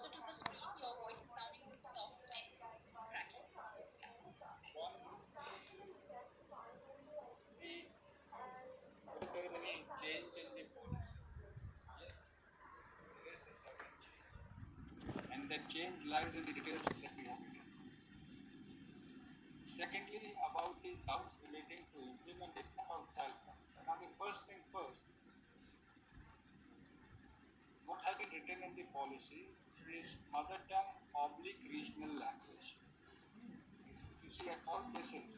closer to the screen? Your voice is sounding soft and it's cracky. Yeah. Once we, if there is any change in the policy, yes, there is a certain change. And that change lies in the details that we have written. Secondly, about the doubts relating to implementation of child care. Now, the first thing first, what has been written in the policy is mother tongue oblique regional language. If you see at all places,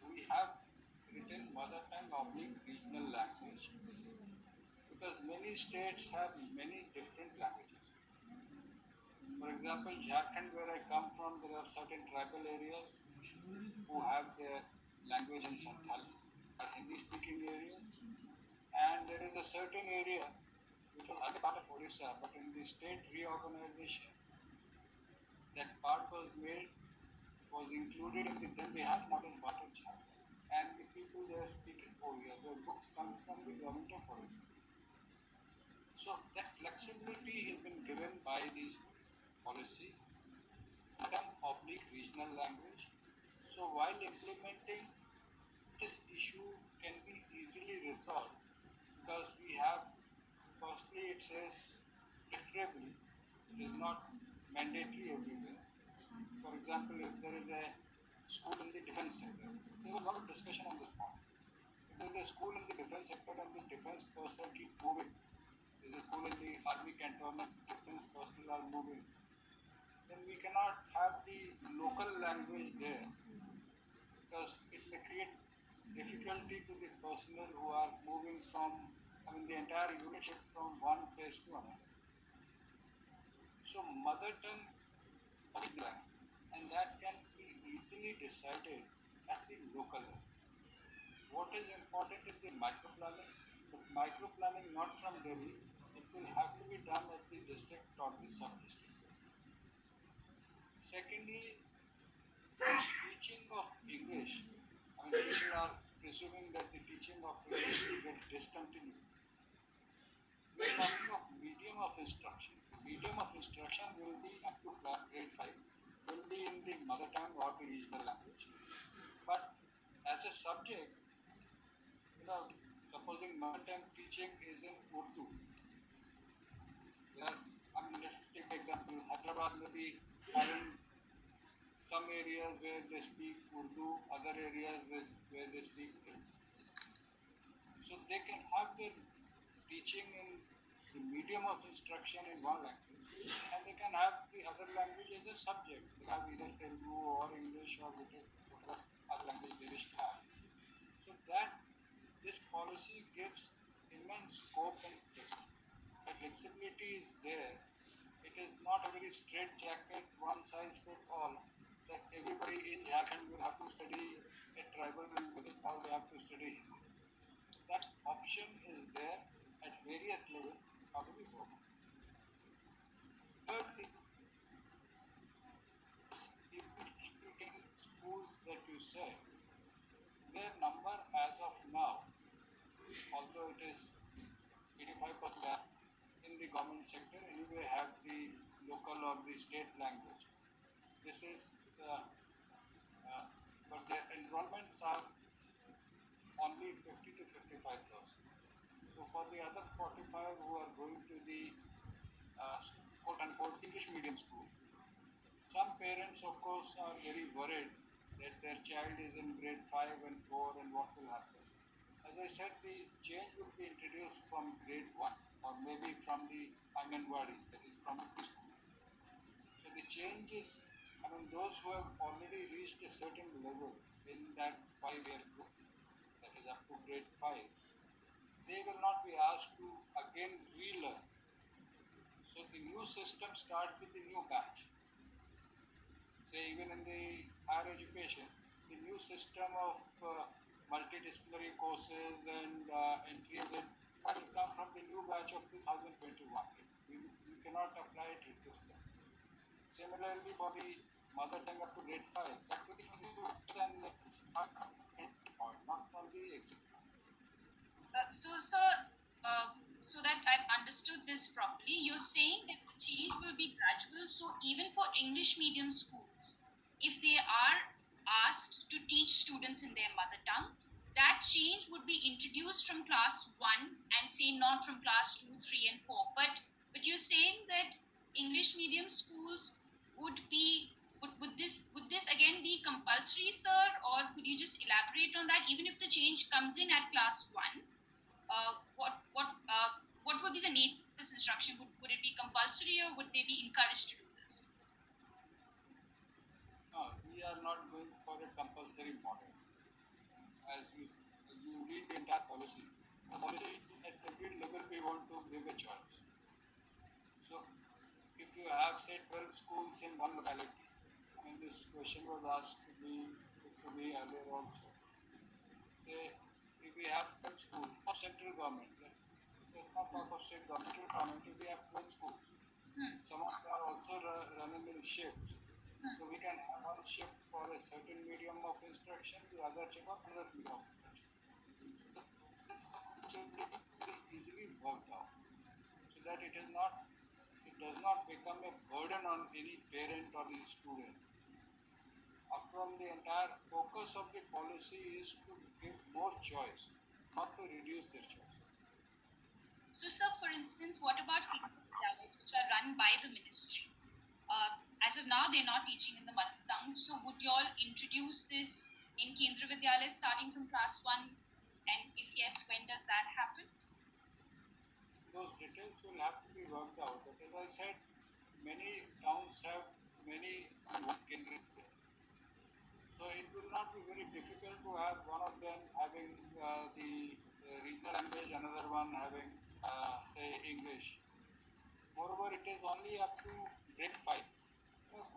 we have written mother tongue oblique regional language because many states have many different languages. For example, Jharkhand, where I come from, there are certain tribal areas who have their language in Santhali, are Hindi speaking areas, and there is a certain area which was other part of Orissa, but in the state reorganization, that part was made, was included in the then they had modern part of Jharkhand. And the people there speaking Oriya, their books come from the government of Orissa. So that flexibility has been given by this policy, term oblique regional language. So while implementing this issue can be easily resolved because we have, firstly it says preferably, it is not mandatory everywhere. For example, if there is a school in the defense sector, there was a lot of discussion on this point. If there is a school in the defense sector and the defense personnel keep moving, there is a school in the army cantonment, defense personnel are moving, then we cannot have the local language there because it may create difficulty to the personnel who are moving from, I mean, the entire unit shift from one place to another. So, mother tongue and that can be easily decided at the local level. What is important is the micro planning, but micro planning not from Delhi, it will have to be done at the district or the sub district. Secondly, teaching of English. I mean, people are presuming that the teaching of English will get discontinued. We are talking of medium of instruction. Medium of instruction will be up to grade 5, will be in the mother tongue or the regional language. But as a subject, supposing mother tongue teaching is in Urdu, there are, I mean, let's take example, Hyderabad may be having some areas where they speak Urdu, other areas where they speak Hindi. So they can have their teaching in the medium of instruction in one language, and they can have the other language as a subject. They have either Telugu or English or whatever other language they wish to have. So that this policy gives immense scope and flexibility. The flexibility is there. It is not a very straight jacket, one size fits all, that everybody in Jharkhand will have to study a tribal language or they have to study Hindi. That option is there at various levels how to be broken. Thirdly, English speaking schools that you said, their number as of now, although it is 85% in the government sector, anyway have the local or the state language. This is, but their enrollments are only 50 to 55%. So for the other 45 who are going to the quote unquote English medium school, some parents of course are very worried that their child is in grade 5 and 4 and what will happen. As I said, the change will be introduced from grade 1 or maybe from the Anganwadi, that is from the school. So the change is, I mean, those who have already reached a certain level in that 5-year group, that is up to grade 5, they will not be asked to again relearn. So the new system starts with the new batch. Say even in the higher education, the new system of multidisciplinary courses and entries will come from the new batch of 2021. We cannot apply it retrospectively. Similarly, for the mother tongue up to grade 5, that will be from the new batch and it's not from the exit. So, sir, so that I've understood this properly, you're saying that the change will be gradual judgeable. So even for English medium schools, if they are asked to teach students in their mother tongue, that change would be introduced from class 1 and say not from class 2, 3 and 4. But you're saying that English medium schools would be would this again be compulsory, sir, or could you just elaborate on that? Even if the change comes in at class 1, what would be the nature of this instruction? Would it be compulsory or would they be encouraged to do this? No, we are not going for a compulsory model. As you read the entire policy, the policy at every level we want to give a choice. So if you have say 12 schools in one locality, and this question was asked to me earlier also. Say if we have 12 schools of central government, let's not talk of state government, central government, if we have 12 schools, Hmm. some of them are also running in shifts. Hmm. So we can have one shift for a certain medium of instruction, the other shift for another medium of instruction. So it is easily worked out so that it does not become a burden on any parent or any student. After all, the entire focus of the policy is to give more choice, not to reduce their choices. So, sir, for instance, what about Kendriya Vidyalayas, which are run by the ministry? As of now, they're not teaching in the mother tongue. So, would you all introduce this in Kendriya Vidyalayas starting from class 1? And if yes, when does that happen? Those details will have to be worked out. But as I said, many towns have many kindred. So it will not be very difficult to have one of them having the regional language, another one having, say, English. Moreover, it is only up to grade 5.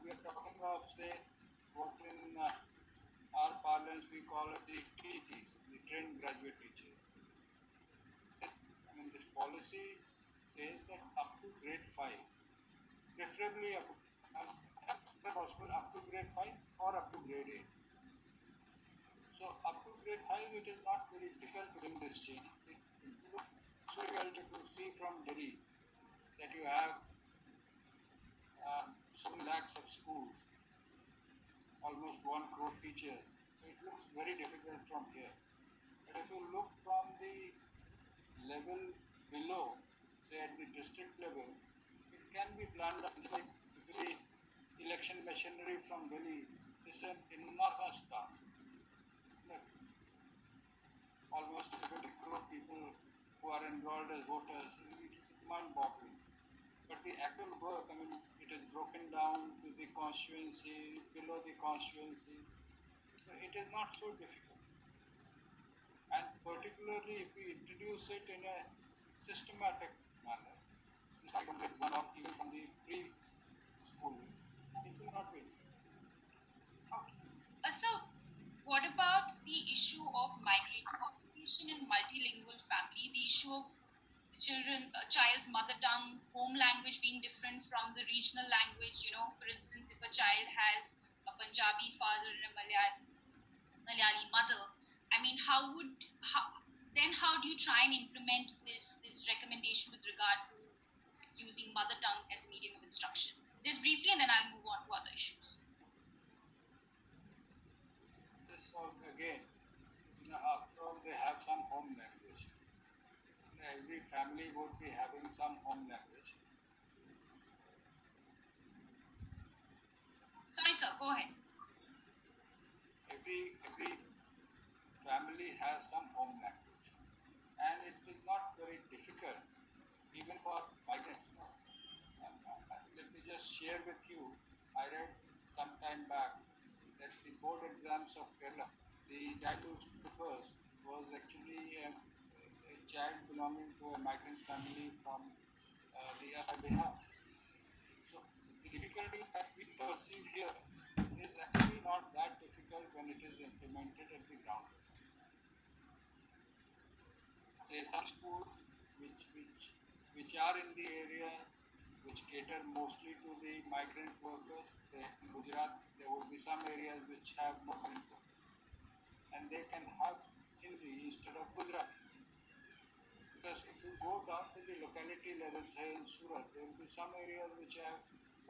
We are talking of, say, what in our parlance we call it the TTs, the trained graduate teachers. This policy says that up to grade 5, preferably up to, possible up to grade 5 or up to grade 8. So up to grade 5, it is not very difficult to bring this change. It looks difficult if you see from Delhi that you have some lakhs of schools, almost 1 crore teachers. So it looks very difficult from here. But if you look from the level below, say at the district level, it can be planned up. Like if you see election machinery from Delhi, it's an enormous task. Like almost 20 crore people who are enrolled as voters, it is mind-boggling. But the actual work, it is broken down to the constituency, below the constituency. So it is not so difficult. And particularly if we introduce it in a systematic manner, like from grade 1 or even from the pre-schooling, it will not be difficult. Okay. So, what about the issue of migrating population and multilingual family? The issue of child's mother tongue, home language being different from the regional language. For instance, if a child has a Punjabi father and a Malayali mother, I mean, how do you try and implement this recommendation with regard to using mother tongue as a medium of instruction? This briefly, and then I'll move on to other issues. This all again, after all, they have some home language. Every family would be having some home language. Sorry, sir. Go ahead. Every family has some home language, and it is not very difficult even for migrants. Let me just share with you. I read some time back that the board exams of Kerala, the child who stood first was actually a child belonging to a migrant family from the Bihar. So the difficulty that we perceive here is actually not that difficult when it is implemented at the ground. Say some schools which are in the area which cater mostly to the migrant workers. Say in Gujarat, there would be some areas which have migrant workers, and they can have Hindi instead of Gujarati. Because if you go down to the locality level, say in Surat, there will be some areas which have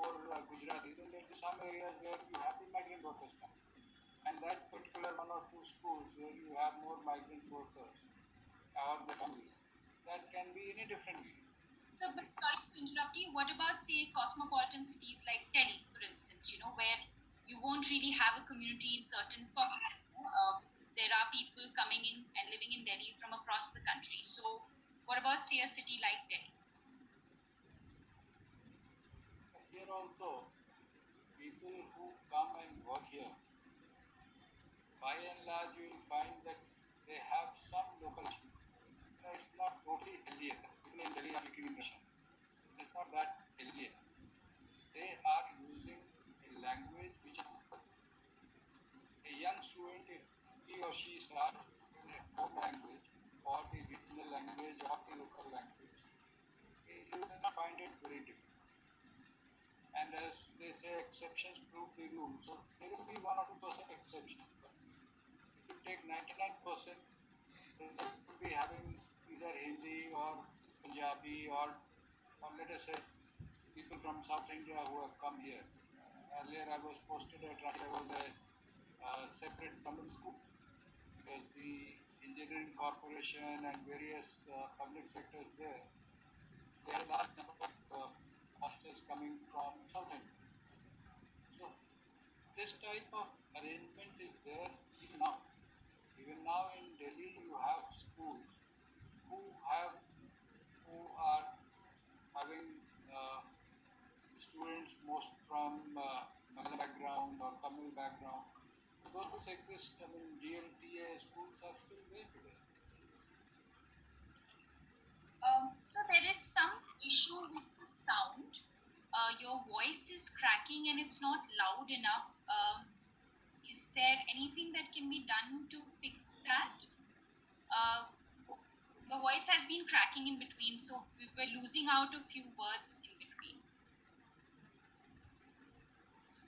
4 Gujarati, then there will be some areas where you have the migrant workers come. And that particular one or two schools where you have more migrant workers or the families, that can be in a different way. So, but sorry to interrupt you. What about, say, cosmopolitan cities like Delhi, for instance? Where you won't really have a community in certain pockets. There are people coming in and living in Delhi from across the country. So, what about, say, a city like Delhi? Here also, people who come and work here, by and large, you will find that they have some local speech. It's not totally alien. People in Delhi are speaking English. It's not that alien. They are using a language which a young student, if he or she starts in a home language or the regional language or the local language, he will not find it very difficult. And as they say, exceptions prove the rule. So there will be 1 or 2% exception. But if you take 99%, they will be having either Hindi or Punjabi or let us say people from South India who have come here. Earlier I was posted at there was a separate Tamil school because the engineering corporation and various public sectors there, there are a large number of hostels coming from South India. So this type of arrangement is there even now. Even now in Delhi, you have schools who have who are having students most from Malayalam background or Tamil background. Those exist. I mean, GLTA schools are still there today. So there is some issue with the sound. Your voice is cracking and it's not loud enough. Is there anything that can be done to fix that? The voice has been cracking in between, so we were losing out a few words in between.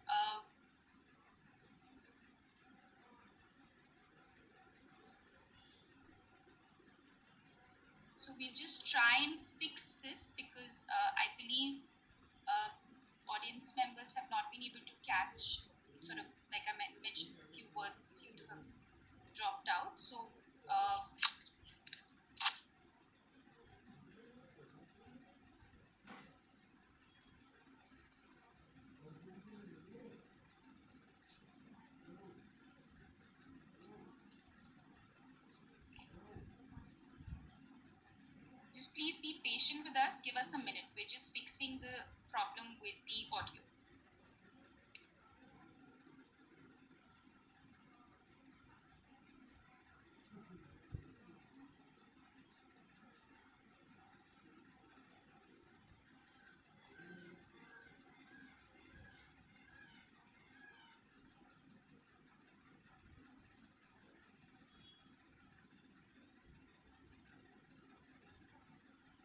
Uh, so we'll just try and fix this because I believe audience members have not been able to catch, sort of like I mentioned, a few words seem to have dropped out. So just please be patient with us. Give us a minute. We're just fixing the problem with the audio.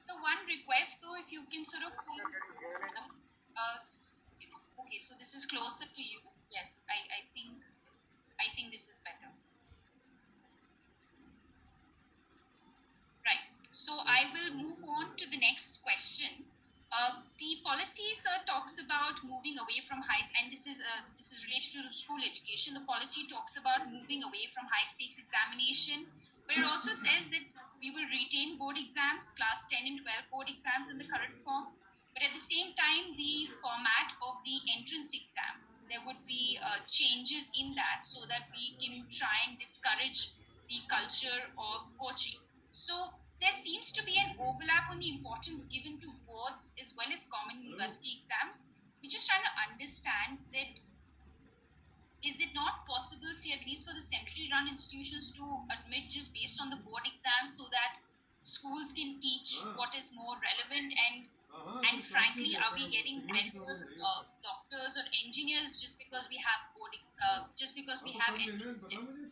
So one request though, if you can sort of pull, okay, so this is closer to you. Yes, I think this is better. Right. So I will move on to the next question. The policy, sir, talks about moving away from and this is related to school education. The policy talks about moving away from high stakes examination, but it also says that we will retain board exams, class 10 and 12 board exams in the current form. But at the same time, the format of the entrance exam, there would be changes in that so that we can try and discourage the culture of coaching. So there seems to be an overlap on the importance given to boards as well as common university exams. We're just trying to understand that is it not possible, say at least for the centrally run institutions, to admit just based on the board exams so that schools can teach what is more relevant and frankly, are we getting better doctors or engineers just because we have just because we have entrance tests?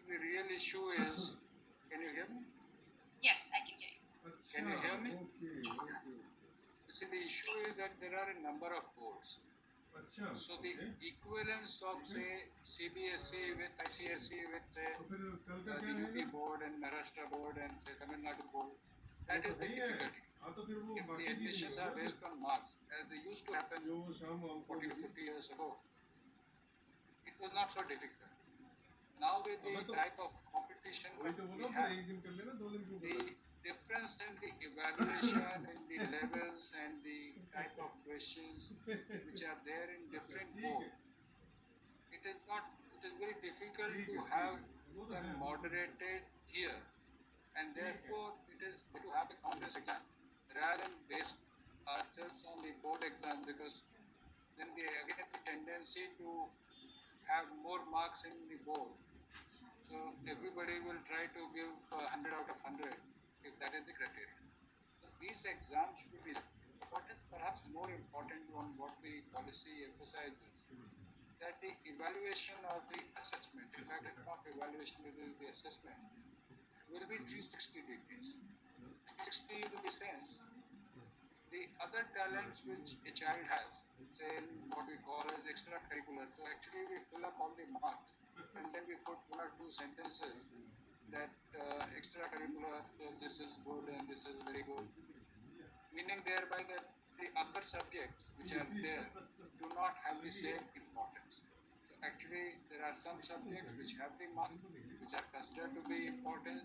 The real issue is, can you hear me? Yes, I can hear you. Can you hear me? Yes, sir. You see, the issue is that there are a number of boards. So the equivalence of say CBSE with ICSE with say the UP board and Maharashtra board and say Tamil Nadu board, that is the difficulty. हाँ तो फिर वो if the बाकी चीज नहीं admissions होगा are ना फिर based on marks, as they used to happen जो वो शाम हमको 40 to होगी 50 years ago, it was not so difficult. Now with the अबे तो type of competition वही that तो we बोला फिर have, एक दिन कर लेना 2 दिन क्यों the कर रहा difference in the evaluation in the levels and the type of questions which are there in है अच्छा different ठीक है boards, it is not, it is very difficult to ठीक have है वो तो them है बिल्कुल moderated here, and ठीक है therefore it is better to have a congress exam rather than base ourselves on the board exam, because then we again the tendency to have more marks in the board. So everybody will try to give 100 out of 100 if that is the criteria. So these exams should be. What is perhaps more important on what the policy emphasizes, that the evaluation of the assessment, in fact it's not evaluation, it is the assessment, will be 360 degrees. 360 in the sense, the other talents which a child has, say in what we call as extracurricular. So actually we fill up all the marks and then we put one or two sentences that extracurricular, this is good and this is very good, meaning thereby that the other subjects which are there do not have the same importance. So actually there are some subjects which have the mark, which are considered to be important,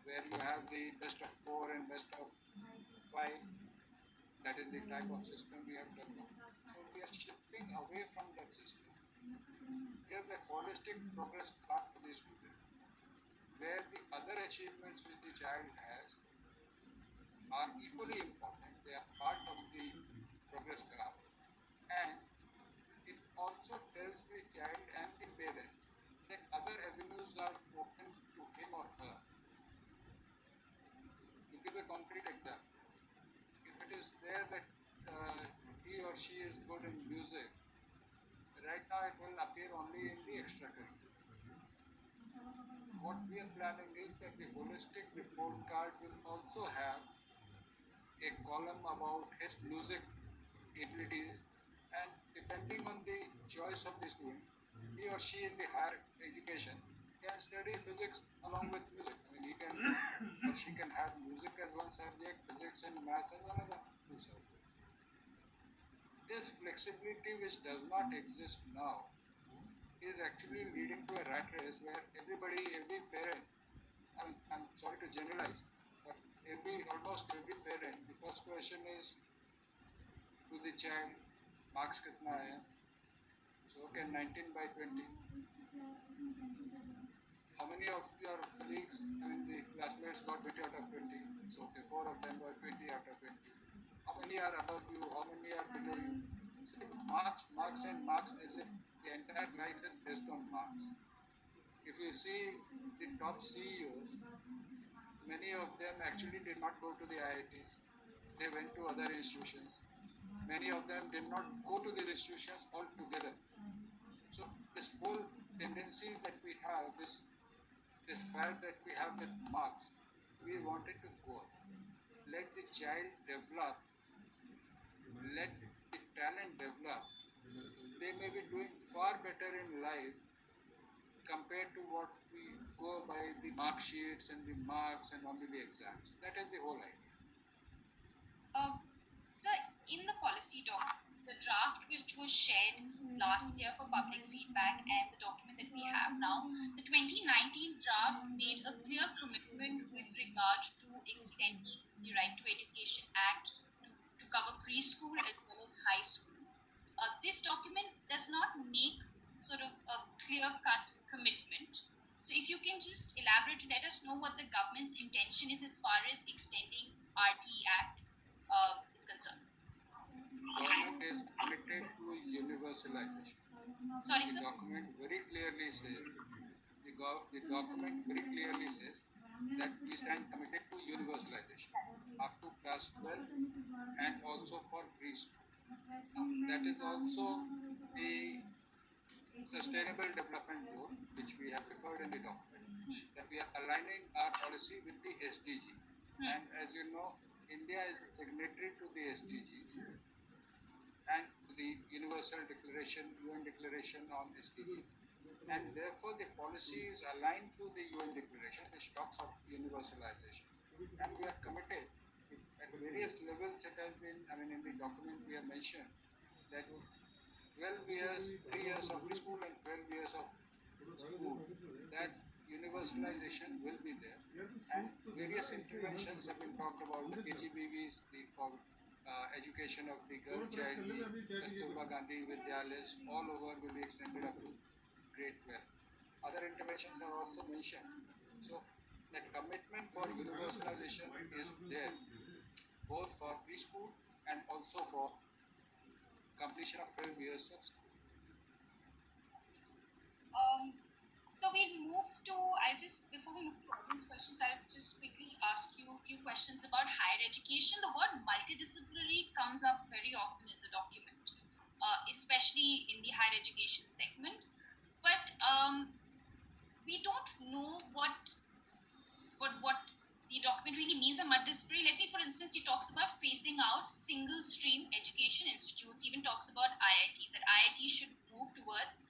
where you have the best of 4 and best of 5. That is the type of system we have developed. So we are shifting away from that system. Give a holistic progress card to the student, where the other achievements which the child has are equally important. They are part of the progress card. And it also tells the child and the parent that other avenues are open to him or her. To give a concrete example, if it is there that he or she is good in music, right now it will appear only in the extracurricular. What we are planning is that the holistic report card will also have a column about his music abilities, and depending on the choice of the student, he or she in the higher education can study physics along with music. I mean, he can or she can have music as one subject, physics and maths as another two subjects. This flexibility, which does not exist now, is actually leading to a rat race where everybody, every parent, I'm sorry to generalize, but almost every parent, the first question is to the child, marks kitna hai? So okay, 19 by 20. How many of your colleagues, I mean the classmates got 20 out of 20? So okay, 4 of them got 20 out of 20. How many are above you? How many are below you? So marks, marks and marks, as if the entire life is based on marks. If you see the top CEOs, many of them actually did not go to the IITs. They went to other institutions. Many of them did not go to these institutions altogether. So this whole tendency that we have, this fact that we have with marks, we wanted to go. Let the child develop, let the talent develop. They may be doing far better in life compared to what we go by the mark sheets and the marks and only the exams. That is the whole idea. So, in the policy document, the draft which was shared last year for public feedback and the document that we have now, the 2019 draft made a clear commitment with regard to extending the Right to Education Act to cover preschool as well as high school. This document does not make sort of a clear cut commitment. So, if you can just elaborate, let us know what the government's intention is as far as extending RT Act is concerned. Government is committed to universalization. Sorry, The sir. document very clearly says, the document very clearly says that we stand committed to universalization up to class 12 and also for preschool. That is also the Sustainable Development Goal, which we have referred in the document, that we are aligning our policy with the SDG. And as you know, India is a signatory to the SDGs and to the Universal Declaration, UN Declaration on SDGs. And therefore, the policy is aligned to the UN Declaration, which talks of universalization. And we are committed, various levels it has been, I mean, in the document we have mentioned that 12 years, 3 years of preschool and 12 years of school, that universalization will be there. And various interventions have been talked about, the KGBVs, the for education of the girl child, the Kasturba Gandhi Vidyalayas, all over will be extended up to grade 12. Other interventions are also mentioned. So that commitment for universalization is there, both for preschool and also for completion of 12 years of school. Um, so we'll move to, before we move to audience questions, I'll just quickly ask you a few questions about higher education. The word multidisciplinary comes up very often in the document, especially in the higher education segment. But we don't know what the document really means by multidisciplinary. Let me, for instance, he talks about phasing out single stream education institutes. He even talks about IITs, that IITs should move towards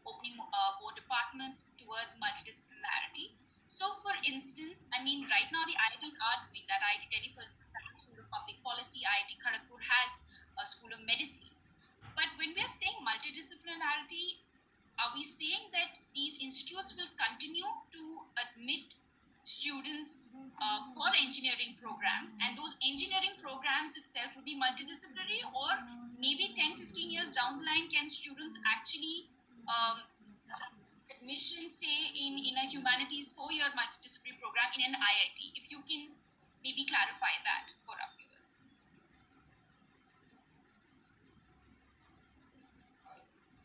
opening more departments, towards multidisciplinarity. So, for instance, I mean, right now the IITs are doing that. IIT Delhi, for instance, has a School of Public Policy. IIT Kharagpur has a School of Medicine. But when we are saying multidisciplinarity, are we saying that these institutes will continue to admit students for engineering programs, and those engineering programs itself will be multidisciplinary, or maybe 10-15 years down the line can students actually admission, say, in a humanities 4-year multidisciplinary program in an IIT? If you can maybe clarify that for our viewers.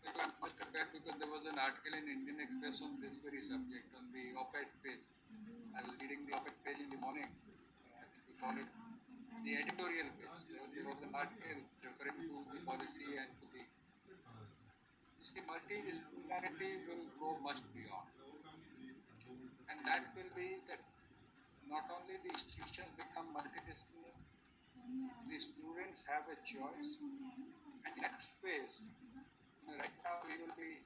I must have read because there was an article in Indian Express on this very subject on the op-ed page. I was reading the op-ed page in the morning. We call it the editorial page. There was an article referring to the policy and to the. You see, multidisciplinarity will go much beyond, and that will be that not only the institutions become multidisciplinary, the students have a choice. And next phase, right now we will be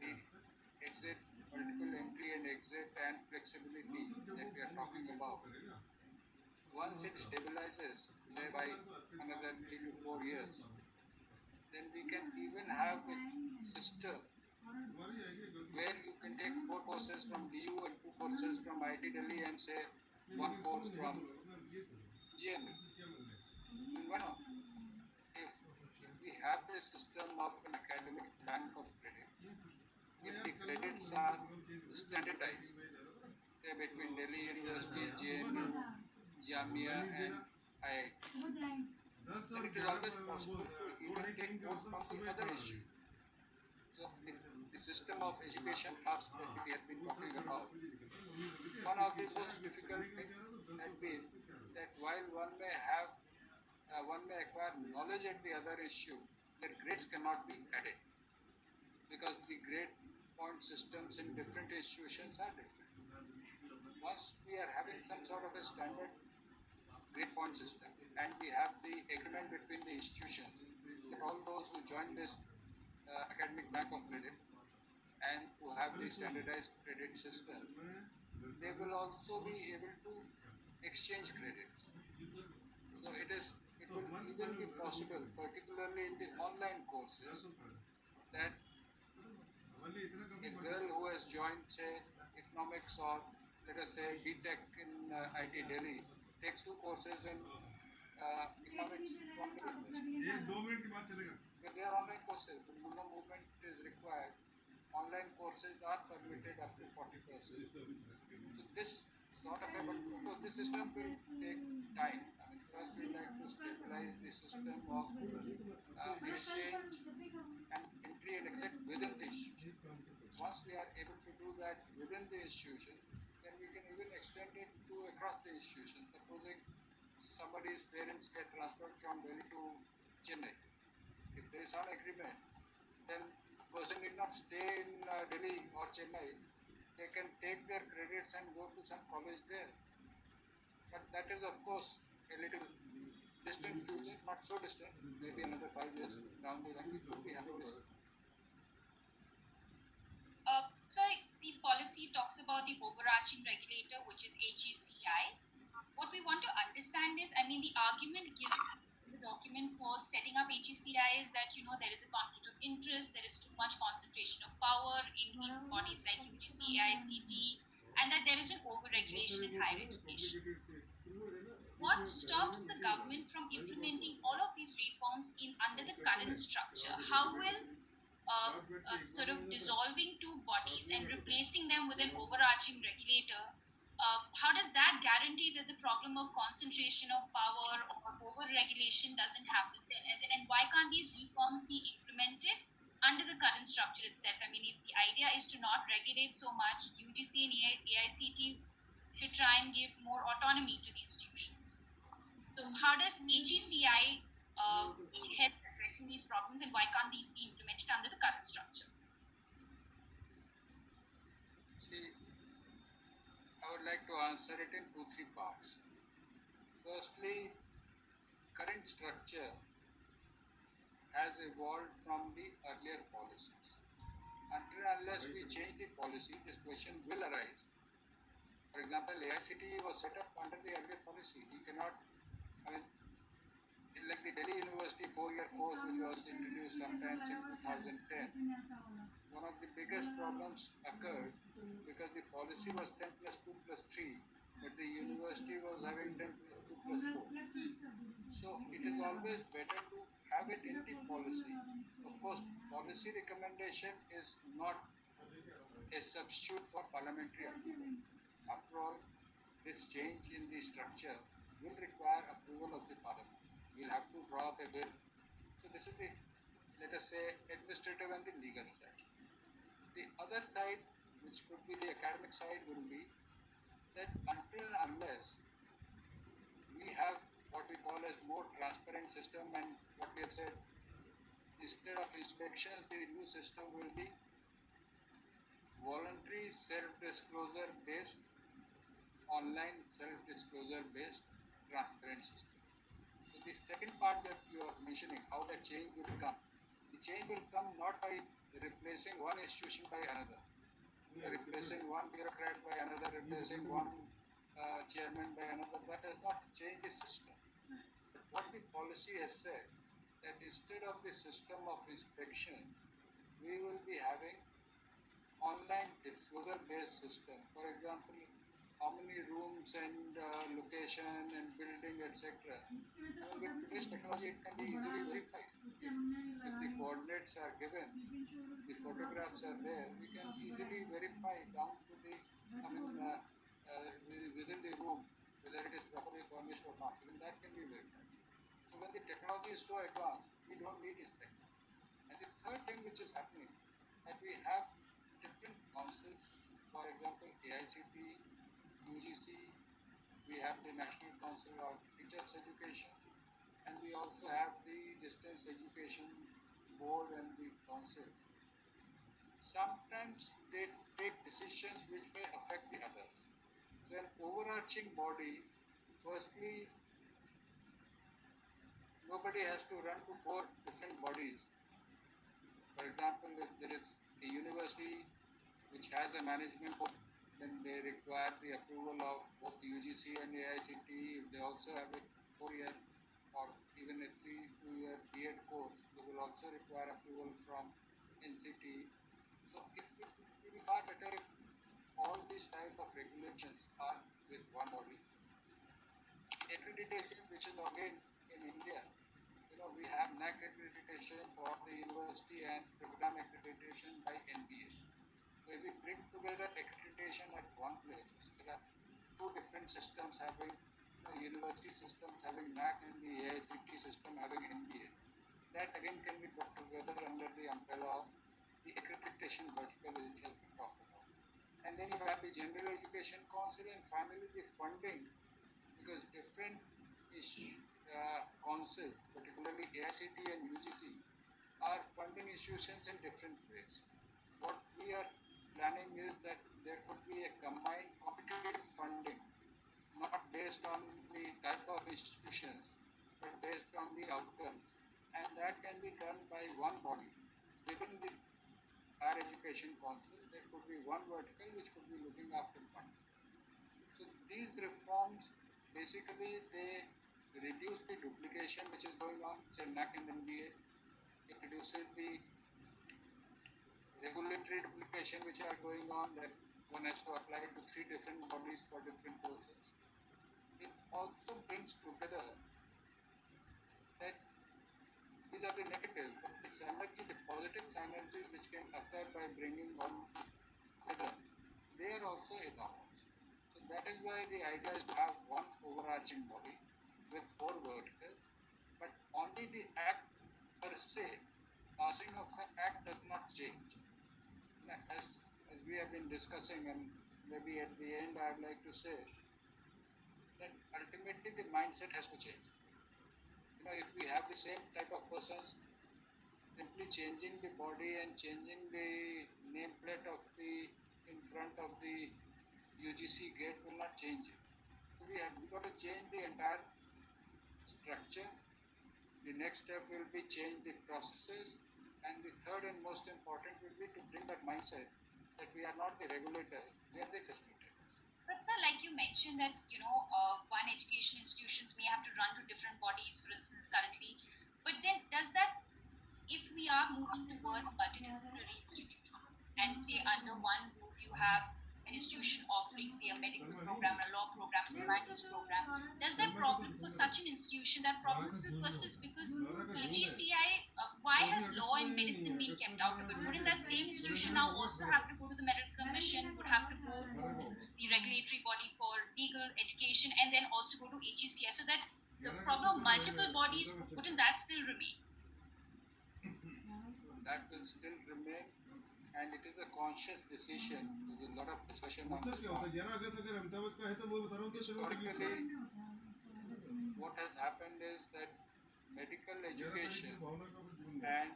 the exit, multiple entry and exit and flexibility that we are talking about. Once it stabilizes, say by another 3 to 4 years, then we can even have a system where you can take 4 courses from DU and 2 courses from IIT Delhi and say 1 course from GMU. And why not? If we have this system of an academic bank of credit, if the credits are standardized, say between Delhi University, JNU, Jamia and IIT, then it is always possible to even take course from the other issue. So the system of education hubs that we have been talking about, one of the most difficult things has been that while one may acquire knowledge at the other issue, their grades cannot be added because the grade point systems in different institutions are different. Once we are having some sort of a standard grade point system and we have the agreement between the institutions that all those who join this academic bank of credit and who have the standardized credit system, they will also be able to exchange credits. So it will even be possible, particularly in the online courses, that a girl who has joined, say, economics or let us say BTech in IT Delhi takes 2 courses in economics from the university. But they are online courses. No movement is required. Online courses are permitted up to 40%. So this sort of because this system will take time. I mean, first we like to stabilize the system of exchange and entry and exit within the institution. Once we are able to do that within the institution, then we can even extend it to across the institution. Supposing somebody's parents get transferred from Delhi to Chennai, if there is some agreement, then the person need not stay in Delhi or Chennai. They can take their credits and go to some college there. But that is, of course, a little distant future, not so distant. Maybe another 5 years down the line, we could be having this. So the policy talks about the overarching regulator, which is HECI. what we want to understand is, I mean, the argument given in the document for setting up HECI is that, there is a conflict of interest, there is too much concentration of power in bodies like UGC, AICT, and that there is an overregulation in higher education. What stops the government from implementing all of these reforms in under the current structure? How will sort of dissolving two bodies and replacing them with an overarching regulator, how does that guarantee that the problem of concentration of power or over-regulation doesn't happen then? And why can't these reforms be implemented under the current structure itself? I mean, if the idea is to not regulate so much, UGC and AICT should try and give more autonomy to the institutions. So, how does HECI help addressing these problems, and why can't these be implemented under the current structure? See, I would like to answer it in 2-3 parts. Firstly, current structure has evolved from the earlier policies. Until unless we change the policy, this question will arise. For example, AICT was set up under the earlier policy. We cannot, I mean, like the Delhi University 4-year course which was introduced sometimes in 2010, one of the biggest problems occurred because the policy was 10 plus 2 plus 3, but the university was having 10 plus 2 plus 4. So it is always better to have it in the policy. Of course, policy recommendation is not a substitute for parliamentary approval. After all, this change in the structure will require approval of the parliament. We'll have to draw up a bill. So this is the, let us say, administrative and the legal side. The other side, which could be the academic side, will be that until and unless we have what we call as more transparent system, and what we have said, instead of inspections, the new system will be voluntary self-disclosure based, online self-disclosure based transparent system. So the second part that you are mentioning, how the change will come. The change will come not by replacing one institution by another, replacing one bureaucrat by another, replacing one chairman by another. That does not change the system. But what the policy has said, that instead of the system of inspections, we will be having online disclosure based system. For example, how many rooms and location and building, etc. With today's technology, it can be easily verified. If the coordinates are given, the photographs are there, we can easily verify down to the, within the room, whether it is properly furnished or not. Even that can be verified. So when the technology is so advanced, we don't need inspector. And the third thing which is happening, that we have different councils, for example, AICT, UGC, we have the National Council of Teachers Education, and we also have the Distance Education Board and the Council. Sometimes they take decisions which may affect the others. So an overarching body, firstly, nobody has to run to 4 different bodies. For example, if there is a university which has a management board, then they require the approval of both the UGC and the AICT. If they also have a 4-year or even a 2-year B.Ed course, they will also require approval from NCT. So it will be far better if all these types of regulations are with one body. Accreditation, which is again in India, we have NAC accreditation for the university and program accreditation by NBA. So if we bring together accreditation at one place, there are 2 different systems having university systems having NAC and the AICT system having NBA. That again can be brought together under the umbrella of the accreditation vertical which has been talked about. And then you have the General Education Council, and finally the funding, because different councils, particularly AICT and UGC, are funding institutions in different ways. What we are planning is that there could be a combined competitive funding, not based on the type of institutions, but based on the outcomes. And that can be done by one body. Within the Higher Education Council, there could be one vertical which could be looking after funding. So these reforms basically they reduce the duplication which is going on, say NAC and NBA. It reduces the regulatory duplication which are going on, that one has to apply to three different bodies for different courses. It also brings together that these are the negatives, but the synergy, the positive synergies which can occur by bringing all together, they are also enormous. So that is why the idea is to have one overarching body with four verticals, but only the act per se, passing of the act does not change. As we have been discussing, and maybe at the end I would like to say that ultimately the mindset has to change. If we have the same type of persons, simply changing the body and changing the nameplate of the in front of the UGC gate will not change it. So we got to change the entire structure. The next step will be change the processes, and the third and most important will be to bring that mindset that we are not the regulators, we are the facilitators. But sir, like you mentioned that one education institutions may have to run to different bodies, for instance, currently. But then, does that, if we are moving towards multidisciplinary institutions and say under one roof you have an institution offering, say, a medical program, a law program, a humanities program, does that problem for such an institution, that problem still persists? Because EGCI, why has law and medicine been kept out of it? Wouldn't that same institution now also have to go to the medical commission, would have to go to the regulatory body for legal education, and then also go to HECI, so that the problem of multiple bodies, wouldn't that still remain? That will still remain, and it is a conscious decision. There's a lot of discussion on मतलब this क्या होता है one. 11 अगस्त अगर अमिताभ का है तो मैं बता रहा हूँ कि चलो तकलीफ Historically, है what has happened is that medical 11 तारीख education की भावना का फिर जून में and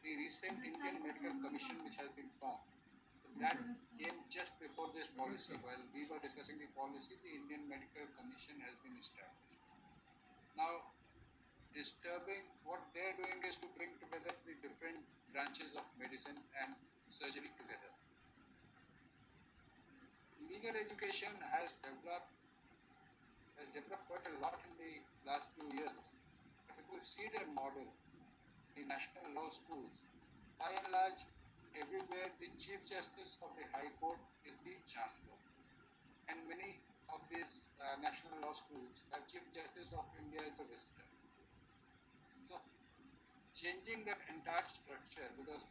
the recent Indian Medical Commission which has been formed, that came just before this policy. While we were discussing the policy, the Indian Medical Commission has been established. Now, disturbing, what they are doing is to bring together the different branches of medicine and surgery together. Legal education has developed quite a lot in the last few years. But if you see their model, the national law schools, by and large, everywhere the Chief Justice of the High Court is the Chancellor. And many of these national law schools have Chief Justice of India as a visitor. So, changing that entire structure, because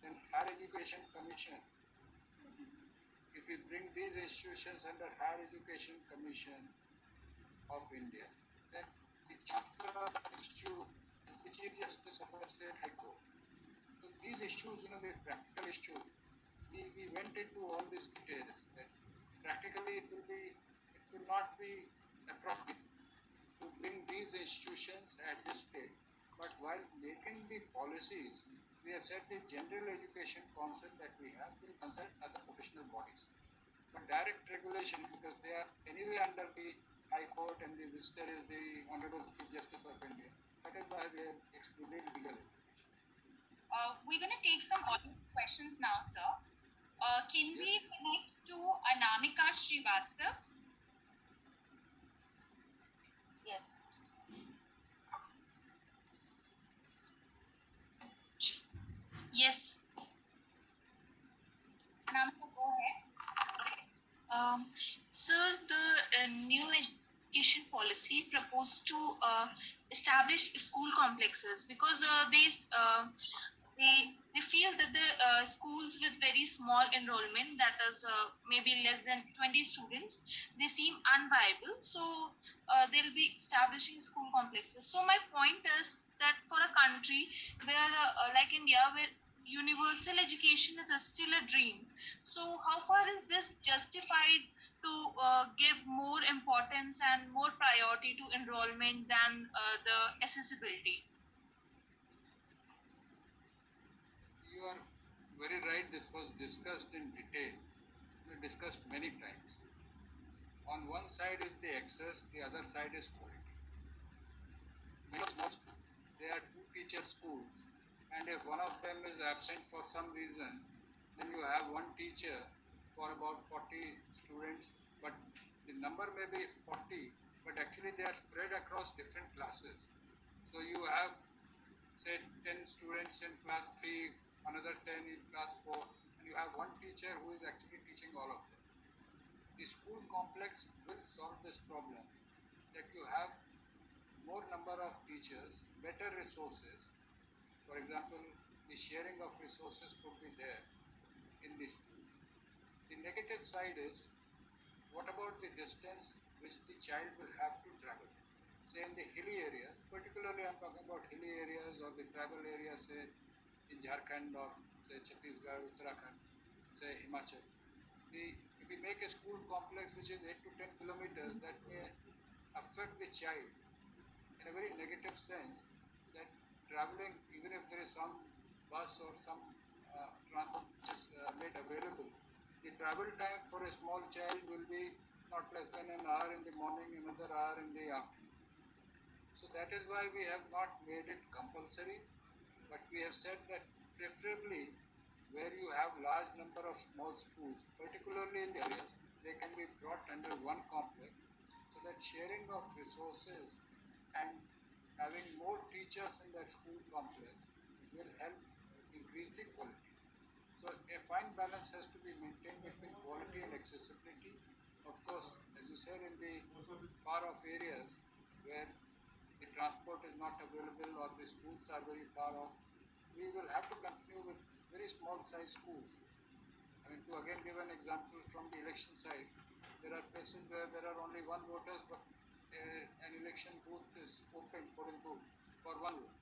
then Higher Education Commission, if we bring these institutions under Higher Education Commission of India, then the Chancellor of the Institute is the Chief Justice of the State High Court. So these issues, the practical issues, we went into all these details. That practically it will not be appropriate to bring these institutions at this stage. But while making the policies, we have said the general education concept that we have will consult other professional bodies. But direct regulation, because they are anyway under the High Court and the visitor is the Honorable Chief Justice of India, that is why we have excluded legal education. We're going to take some audience questions now, sir. Can we Yes. connect to Anamika Srivastav? Yes. Yes. Anamika, go ahead. Sir, the new education policy proposed to establish school complexes because they feel that the schools with very small enrollment, that is maybe less than 20 students, they seem unviable. So they'll be establishing school complexes. So my point is that for a country where like India, where universal education is still a dream, so how far is this justified to give more importance and more priority to enrollment than the accessibility? You are very right. This was discussed in detail. We discussed many times. On one side is the access, the other side is quality. Most there are two teacher schools, and if one of them is absent for some reason, then you have one teacher for about 40 students, but the number may be 40, but actually they are spread across different classes. So you have, say, 10 students in class 3, another 10 in class 4, and you have one teacher who is actually teaching all of them. The school complex will solve this problem, that you have more number of teachers, better resources. For example, the sharing of resources could be there in the schools. The negative side is, what about the distance which the child will have to travel? Say in the hilly areas, particularly I'm talking about hilly areas or the tribal areas, say in Jharkhand or say Chhattisgarh, Uttarakhand, say Himachal. If we make a school complex which is 8 to 10 kilometers, that may affect the child in a very negative sense, that traveling, even if there is some bus or some transport which is made available, the travel time for a small child will be not less than an hour in the morning, another hour in the afternoon. So that is why we have not made it compulsory, but we have said that preferably where you have large number of small schools, particularly in the areas, they can be brought under one complex, so that sharing of resources and having more teachers in that school complex will help increase the quality. So a fine balance has to be maintained between quality and accessibility. Of course, as you said, in the far off areas where the transport is not available or the schools are very far off, we will have to continue with very small size schools. I mean, to again give an example from the election side, there are places where there are only one voters, but an election booth is open for one vote.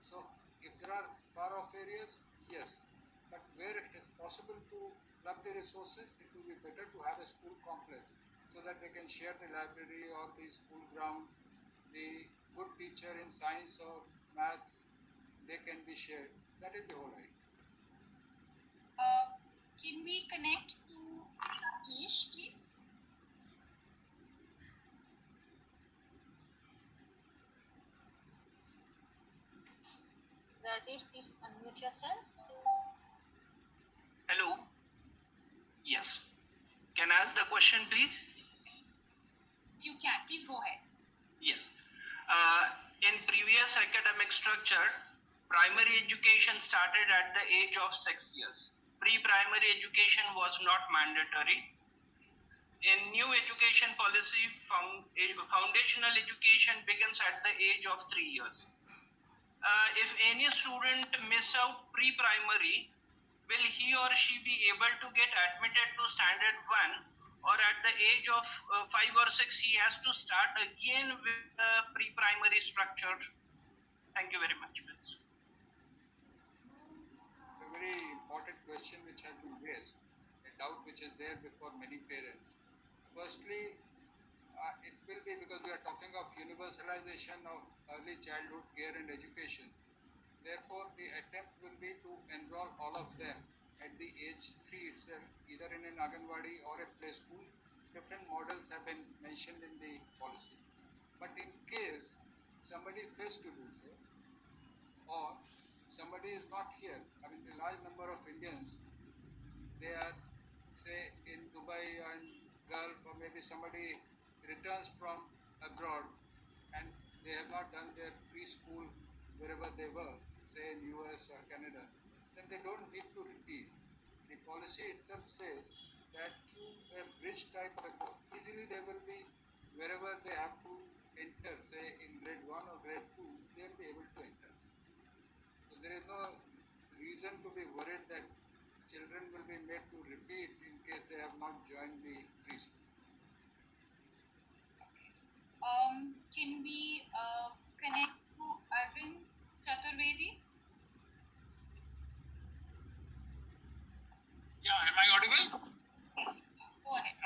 So if there are far off areas, yes, but where it is possible to club the resources, it will be better to have a school complex so that they can share the library or the school ground, the good teacher in science or maths, they can be shared. That is the whole idea. Can we connect to Rajesh, please? Rajesh, please unmute yourself. Hello. Yes. Can I ask the question, please? You can. Please go ahead. Yes. In previous academic structure, primary education started at the age of 6 years. Pre-primary education was not mandatory. In new education policy, foundational education begins at the age of 3 years. If any student miss out pre-primary, will he or she be able to get admitted to standard 1, or at the age of 5 or 6 he has to start again with the pre-primary structure? Thank you very much. A very important question which has been raised, a doubt which is there before many parents. Firstly, it will be because we are talking of universalization of early childhood care and education. Therefore, the attempt will be to enroll all of them at the age 3 itself, either in an Anganwadi or a play school. Different models have been mentioned in the policy. But in case somebody fails to do so, or somebody is not here, I mean, the large number of Indians, they are, say, in Dubai and Gulf, or maybe somebody returns from abroad and they have not done their preschool wherever they were, say in US or Canada, then they don't need to repeat. The policy itself says that through a bridge type of a course, easily they will be, wherever they have to enter, say in grade 1 or grade 2, they will be able to enter. So there is no reason to be worried that children will be made to repeat in case they have not joined the preschool. Can we connect to Arvind Chaturvedi? Yeah, am I audible? Yes, go ahead.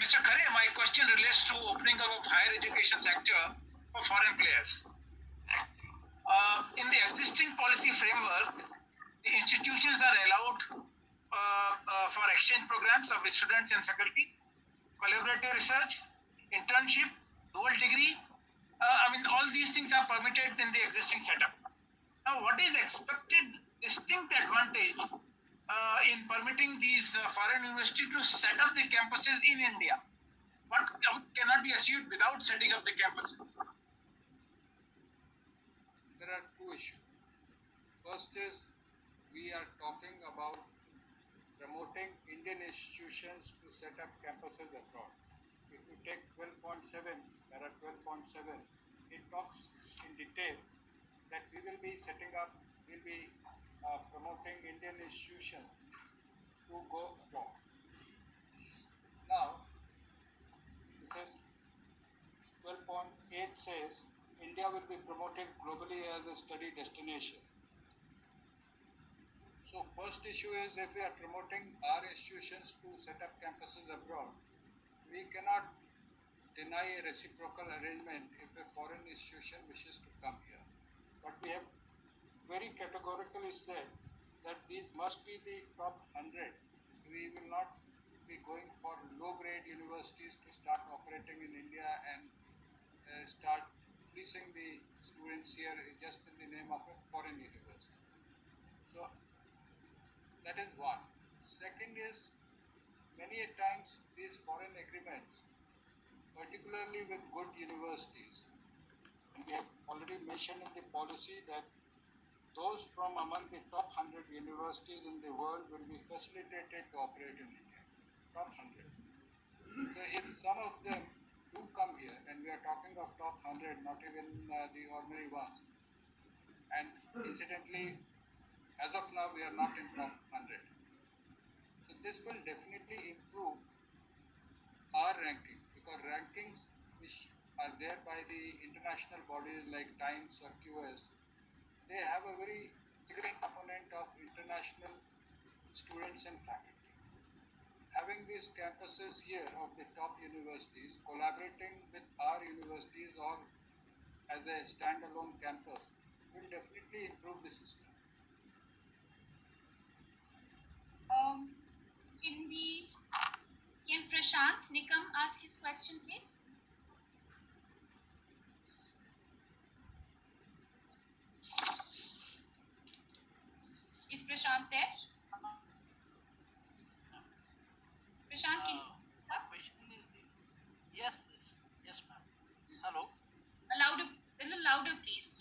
Mr. Khare, my question relates to opening up of higher education sector for foreign players. In the existing policy framework, the institutions are allowed for exchange programs of students and faculty, collaborative research, internship, dual degree. All these things are permitted in the existing setup. Now, what is expected distinct advantage in permitting these foreign universities to set up the campuses in India? what cannot be achieved without setting up the campuses? There are two issues. First is we are talking about promoting Indian institutions to set up campuses abroad. If you take 12.7, there are 12.7, it talks in detail that we will be setting up, we'll be promoting Indian institutions to go abroad. Now, because 12.8 says India will be promoted globally as a study destination. So first issue is if we are promoting our institutions to set up campuses abroad, we cannot deny a reciprocal arrangement if a foreign institution wishes to come here. But we have very categorically said that these must be the top 100. We will not be going for low-grade universities to start operating in India and start fleecing the students here just in the name of a foreign university. So that is one. Second is many a times these foreign agreements, particularly with good universities, and we have already mentioned in the policy that those from among the top 100 universities in the world will be facilitated to operate in India. Top 100. So if some of them do come here, and we are talking of top 100, not even the ordinary ones, and incidentally, as of now, we are not in top 100. So this will definitely improve our ranking, because rankings which are there by the international bodies like Times or QS, they have a very significant component of international students and faculty. Having these campuses here of the top universities collaborating with our universities or as a standalone campus will definitely improve the system. Can Prashant Nikam ask his question, please? Is Prashant there? Prashant, can you My question is this. Yes, please. Yes, ma'am. Hello. a little louder, please?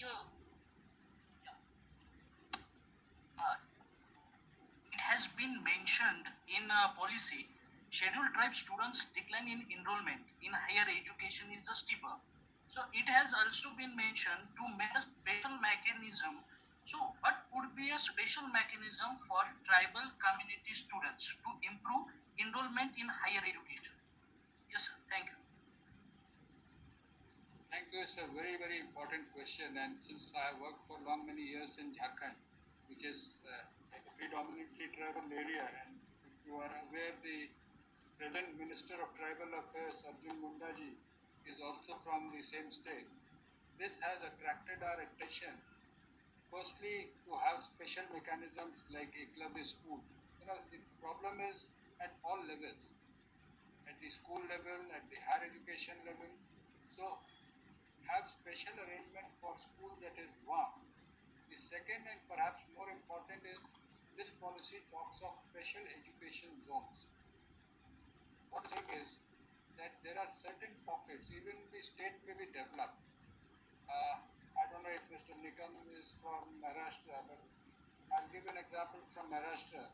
It has been mentioned in policy, scheduled tribe students' decline in enrollment in higher education is steeper. So it has also been mentioned to make a special mechanism. So what would be a special mechanism for tribal community students to improve enrollment in higher education? Yes, sir. Thank you. Thank you. It's a very, very important question. And since I have worked for long, many years in Jharkhand, which is a predominantly tribal area, and if you are aware, the present Minister of Tribal Affairs, Arjun Mundaji, is also from the same state. This has attracted our attention. Firstly, to have special mechanisms like Eklavya School. You know, the problem is at all levels, at the school level, at the higher education level. So have special arrangement for school, that is one. The second and perhaps more important is this policy talks of special education zones. What it is that there are certain pockets, even the state may be developed. I don't know if Mr. Nikam is from Maharashtra, but I'll give an example from Maharashtra.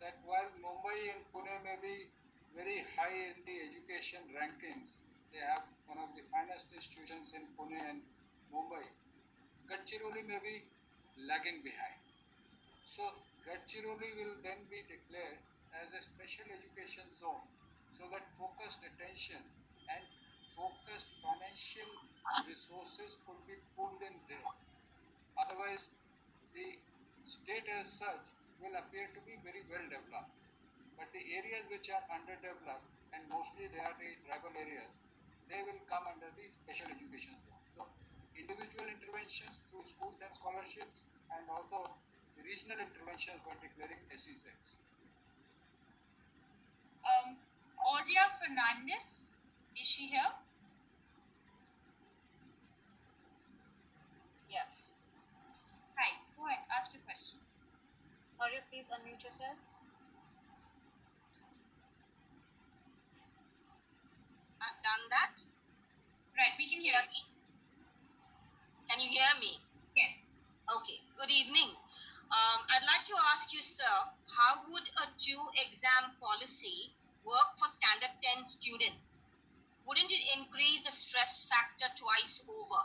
That while Mumbai and Pune may be very high in the education rankings, they have one of the finest institutions in Pune and Mumbai. Gadchiroli may be lagging behind. So Gadchiroli will then be declared as a special education zone so that focused attention and focused financial resources could be pulled in there. Otherwise, the state as such will appear to be very well developed. But the areas which are underdeveloped, and mostly they are the tribal areas, they will come under the special education zone. So individual interventions through schools and scholarships, and also the regional interventions by declaring SEZs. Aurea Fernandez, is she here? Yes. Hi, go ahead, ask your question. Aurea, please unmute yourself. ask you, sir, how would a two exam policy work for standard 10 students? Wouldn't it increase the stress factor twice over?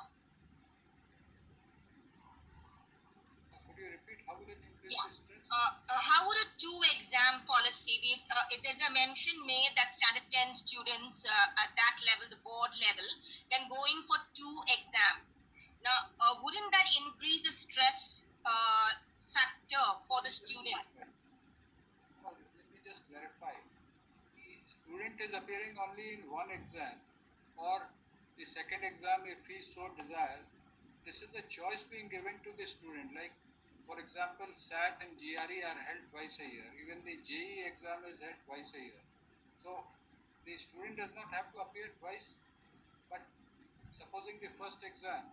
Could you repeat how will it increase Yeah. the stress? How would a two exam policy be? If there's a mention made that standard 10 students at that level, the board level, can go in for two exams. Now, wouldn't that increase the stress factor for the student? No, let me just clarify. The student is appearing only in one exam or the second exam if he so desires. This is the choice being given to the student. Like, for example, SAT and GRE are held twice a year. Even the JE exam is held twice a year. So, the student does not have to appear twice. But supposing the first exam,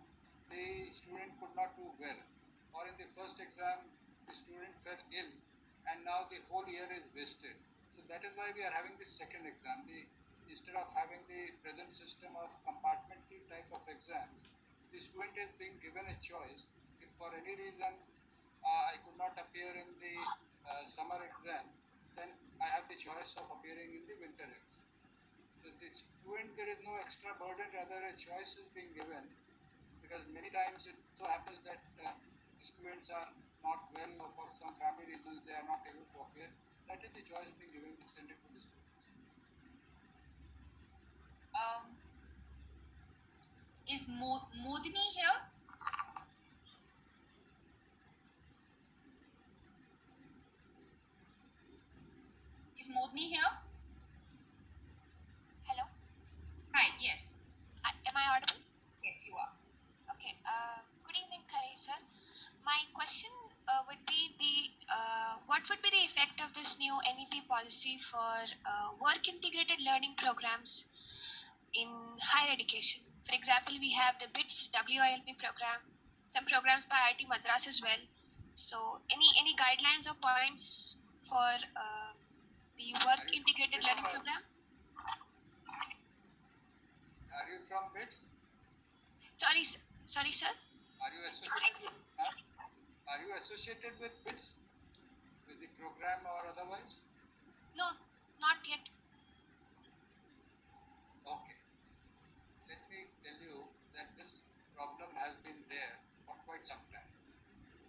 the student could not do well, or in the first exam, the student fell ill, and now the whole year is wasted. So that is why we are having the second exam. Instead of having the present system of compartmental type of exam, the student is being given a choice. If for any reason I could not appear in the summer exam, then I have the choice of appearing in the winter exam. So the student, there is no extra burden, rather a choice is being given, because many times it so happens that the students are not well or for some family reasons they are not able to appear. That is the choice being given extended to the students. Is Modini here? Is Modini here? Hello. Hi, yes. Am I audible? Yes, you are. Okay. Good evening, Kare sir. My question would be what would be the effect of this new NEP policy for work integrated learning programs in higher education? For example, we have the BITS WILP program, some programs by IIT Madras as well. So, any guidelines or points for the work integrated learning program? Are you from BITS? Sorry, sir. Are you associated with, are you associated with BITS, with the program or otherwise? No, not yet. Okay. Let me tell you that this problem has been there for quite some time.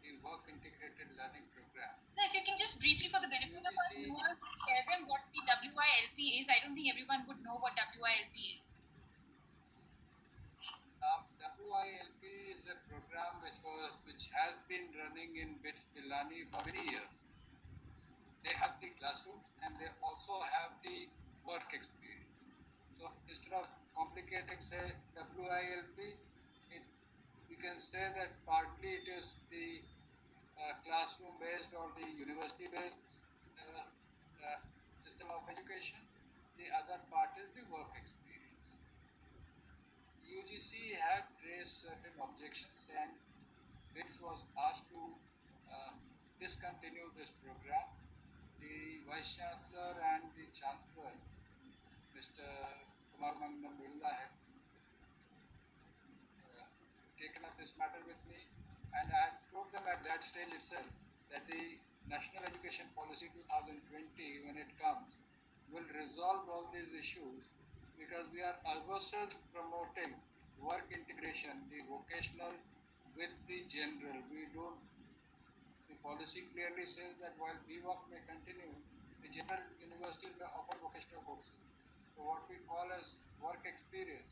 The work integrated learning program. So if you can just briefly, for the benefit of our viewers, share them what the WILP is. I don't think everyone would know what WILP is. WILP is a program which has been running in BITS Pilani for many years. They have the classroom and they also have the work experience. So instead of complicating, say, WILP, you can say that partly it is the classroom based or the university based system of education. The other part is the work experience. UGC had raised certain objections and BITS was asked to discontinue this program. The Vice Chancellor and the Chancellor, Mr. Kumar Mangalam Birla, have taken up this matter with me, and I had told them at that stage itself that the National Education Policy 2020, when it comes, will resolve all these issues, because we are also promoting work integration, the vocational with the general. The policy clearly says that while BWOC may continue, the general universities may offer vocational courses. So what we call as work experience,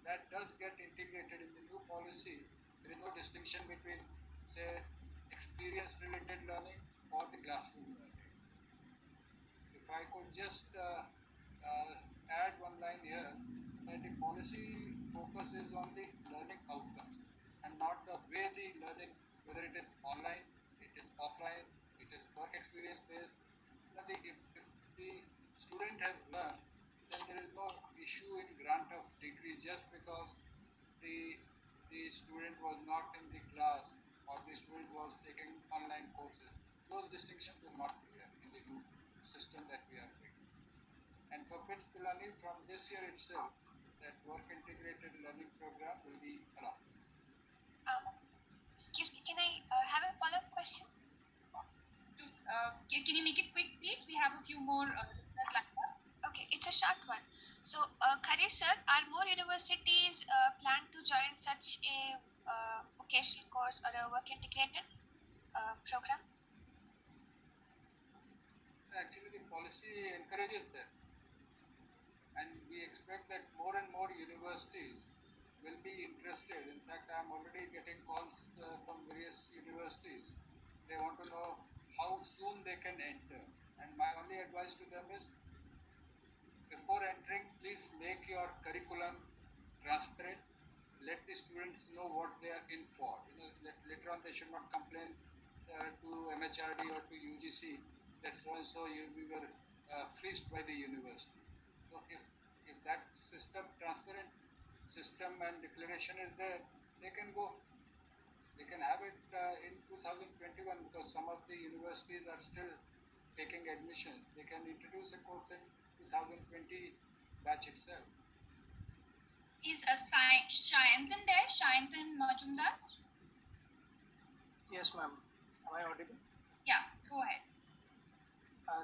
that does get integrated in the new policy. There is no distinction between, say, experience related learning or the classroom learning. If I could just add one line here, that the policy focuses on the learning outcomes and not the way the learning, whether it is online, it is offline, it is work experience based. If the student has learned, then there is no issue in grant of degree just because the student was not in the class or the student was taking online courses. Those distinctions will not be there in the new system that we are taking. And for BITS Pilani, from this year itself, that work integrated learning program will be allowed. Excuse me, can I have a follow-up question? Can you make it quick, please? We have a few more listeners lined up. Okay, it's a short one. So, Kare sir, are more universities plan to join such a vocational course or a work integrated program? Actually, the policy encourages that, and we expect that more and more universities will be interested. In fact, I'm already getting calls from various universities. They want to know how soon they can enter. And my only advice to them is, before entering, please make your curriculum transparent. Let the students know what they are in for. Later on they should not complain to MHRD or to UGC that so and so we were fleeced by the university. So if that transparent system and declaration is there, they can go. They can have it in 2021, because some of the universities are still taking admissions. They can introduce a course in 2020 batch itself. Is Shayantan there? Shayantan Majumdar? Yes, ma'am. Am I audible? Yeah, go ahead.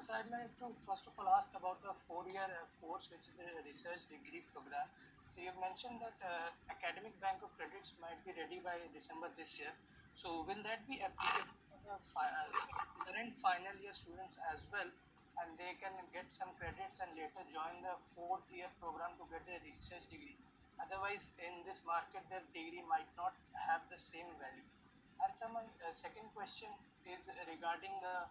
So I'd like to first of all ask about the 4-year course, which is the research degree program. So you've mentioned that academic bank of credits might be ready by December this year. So will that be applicable for the current final year students as well, and they can get some credits and later join the 4th-year program to get their research degree? Otherwise, in this market, their degree might not have the same value. And so my second question is regarding the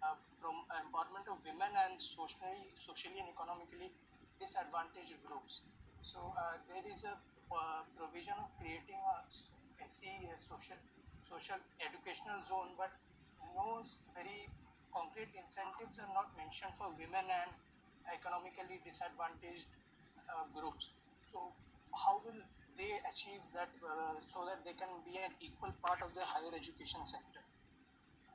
empowerment of women and socially and economically disadvantaged groups. So there is a provision of creating a social educational zone, but no very concrete incentives are not mentioned for women and economically disadvantaged groups. So how will they achieve that so that they can be an equal part of the higher education sector?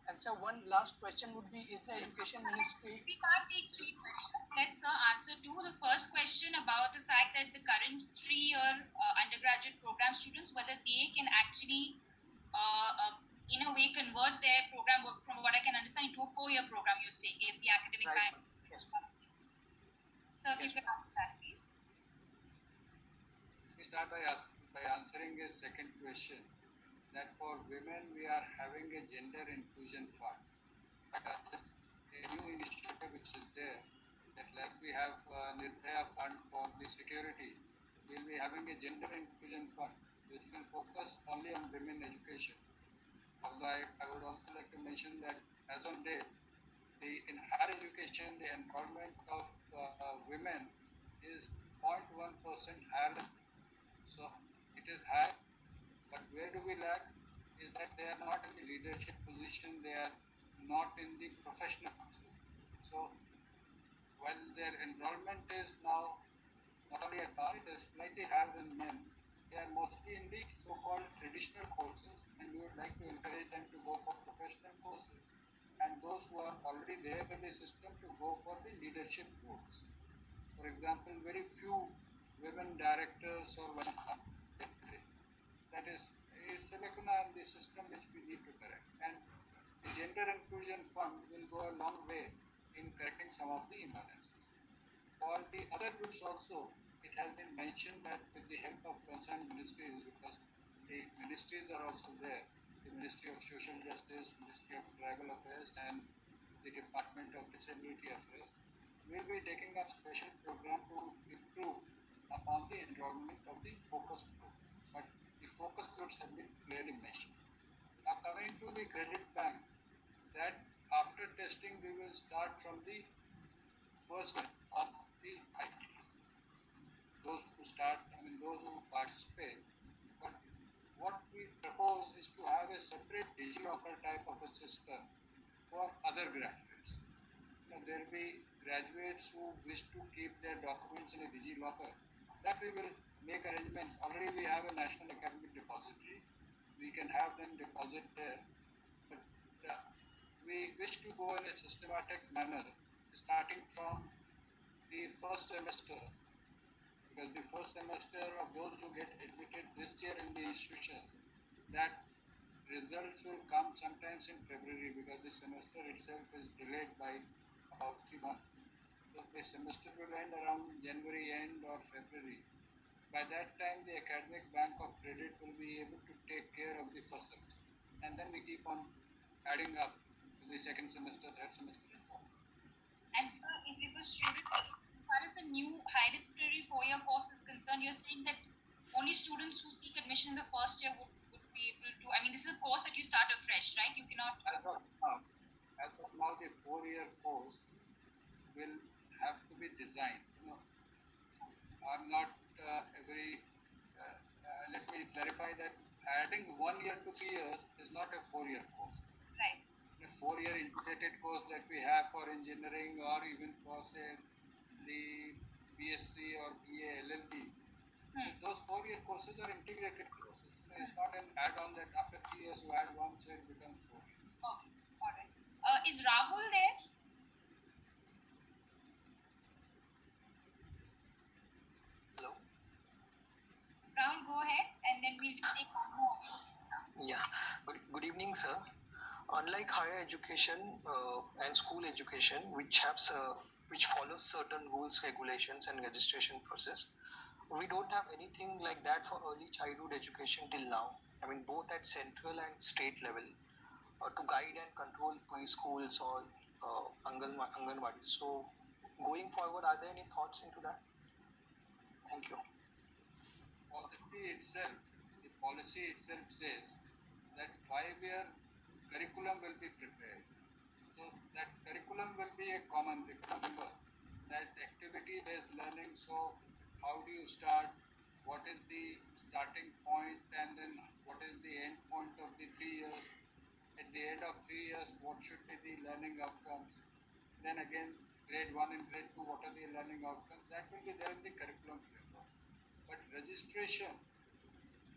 And so one last question would be, is the education ministry... We can't take 3 questions. Let's answer 2. The first question about the fact that the current 3-year undergraduate program students, whether they can actually, in a way, convert their program, from what I can understand, into a 4-year program, you're saying, if the academic Right. bank... Yes. So if you could answer that, please. Let me start by answering a second question. That for women we are having a gender inclusion fund. This a new initiative which is there, that like we have Nirbhaya fund for the security, we'll be having a gender inclusion fund which will focus only on women education. Although I would also like to mention that as on date, in higher education, the enrollment of women is 0.1% higher. So it is high. But where do we lack is that they are not in the leadership position, they are not in the professional courses. So while their enrollment is now not only at par, it is slightly higher than men, they are mostly in the so-called traditional courses, and we would like to encourage them to go for professional courses, and those who are already there in the system to go for the leadership roles. For example, very few women directors or that is, it's a lacuna in the system which we need to correct. And the gender inclusion fund will go a long way in correcting some of the imbalances. For the other groups also, it has been mentioned that with the help of concerned ministries, because the ministries are also there, the Ministry of Social Justice, Ministry of Tribal Affairs, and the Department of Disability Affairs, we will be taking up special program to improve upon the enrollment of the focus group. But the focus groups have been clearly mentioned. Now coming to the credit bank, that after testing we will start from the first of the ITs. Those who participate. But what we propose is to have a separate DigiLocker type of a system for other graduates. There will be graduates who wish to keep their documents in a DigiLocker. That we will make arrangements. Already we have a National Academic Depository. We can have them deposit there. But we wish to go in a systematic manner, starting from the first semester, because the first semester of those who get admitted this year in the institution, that results will come sometimes in February because the semester itself is delayed by about 3 months. So the semester will end around January end or February. By that time, the academic bank of credit will be able to take care of the first semester. And then we keep on adding up to the second semester, third semester, and fourth. And sir, if a student, as far as the new high disciplinary 4-year course is concerned, you're saying that only students who seek admission in the first year would be able to, I mean, this is a course that you start afresh, right? You cannot. As of now, the 4-year course will have to be designed. Are not every. Let me clarify that adding 1 year to 3 years is not a 4-year course. Right. A 4-year integrated course that we have for engineering or even for say the BSc or BA LLB. Those 4-year courses are integrated courses. It's not an add-on that after 3 years you add one, so it becomes 4 years. Okay, all right. Is Rahul there? Hello. Rahul, go ahead, and then we'll just take one more. Yeah. Good evening, sir. Unlike higher education and school education, which follows certain rules, regulations, and registration process, we don't have anything like that for early childhood education till now. I mean, both at central and state level, to guide and control preschools or Anganwadi. So, going forward, are there any thoughts into that? Thank you. The policy itself says that 5-year curriculum will be prepared. So that curriculum will be a common. Remember that activity-based learning. So how do you start? What is the starting point, and then what is the end point of the 3 years? At the end of 3 years, what should be the learning outcomes? Then again, grade 1 and grade 2, what are the learning outcomes? That will be there in the curriculum framework. But registration,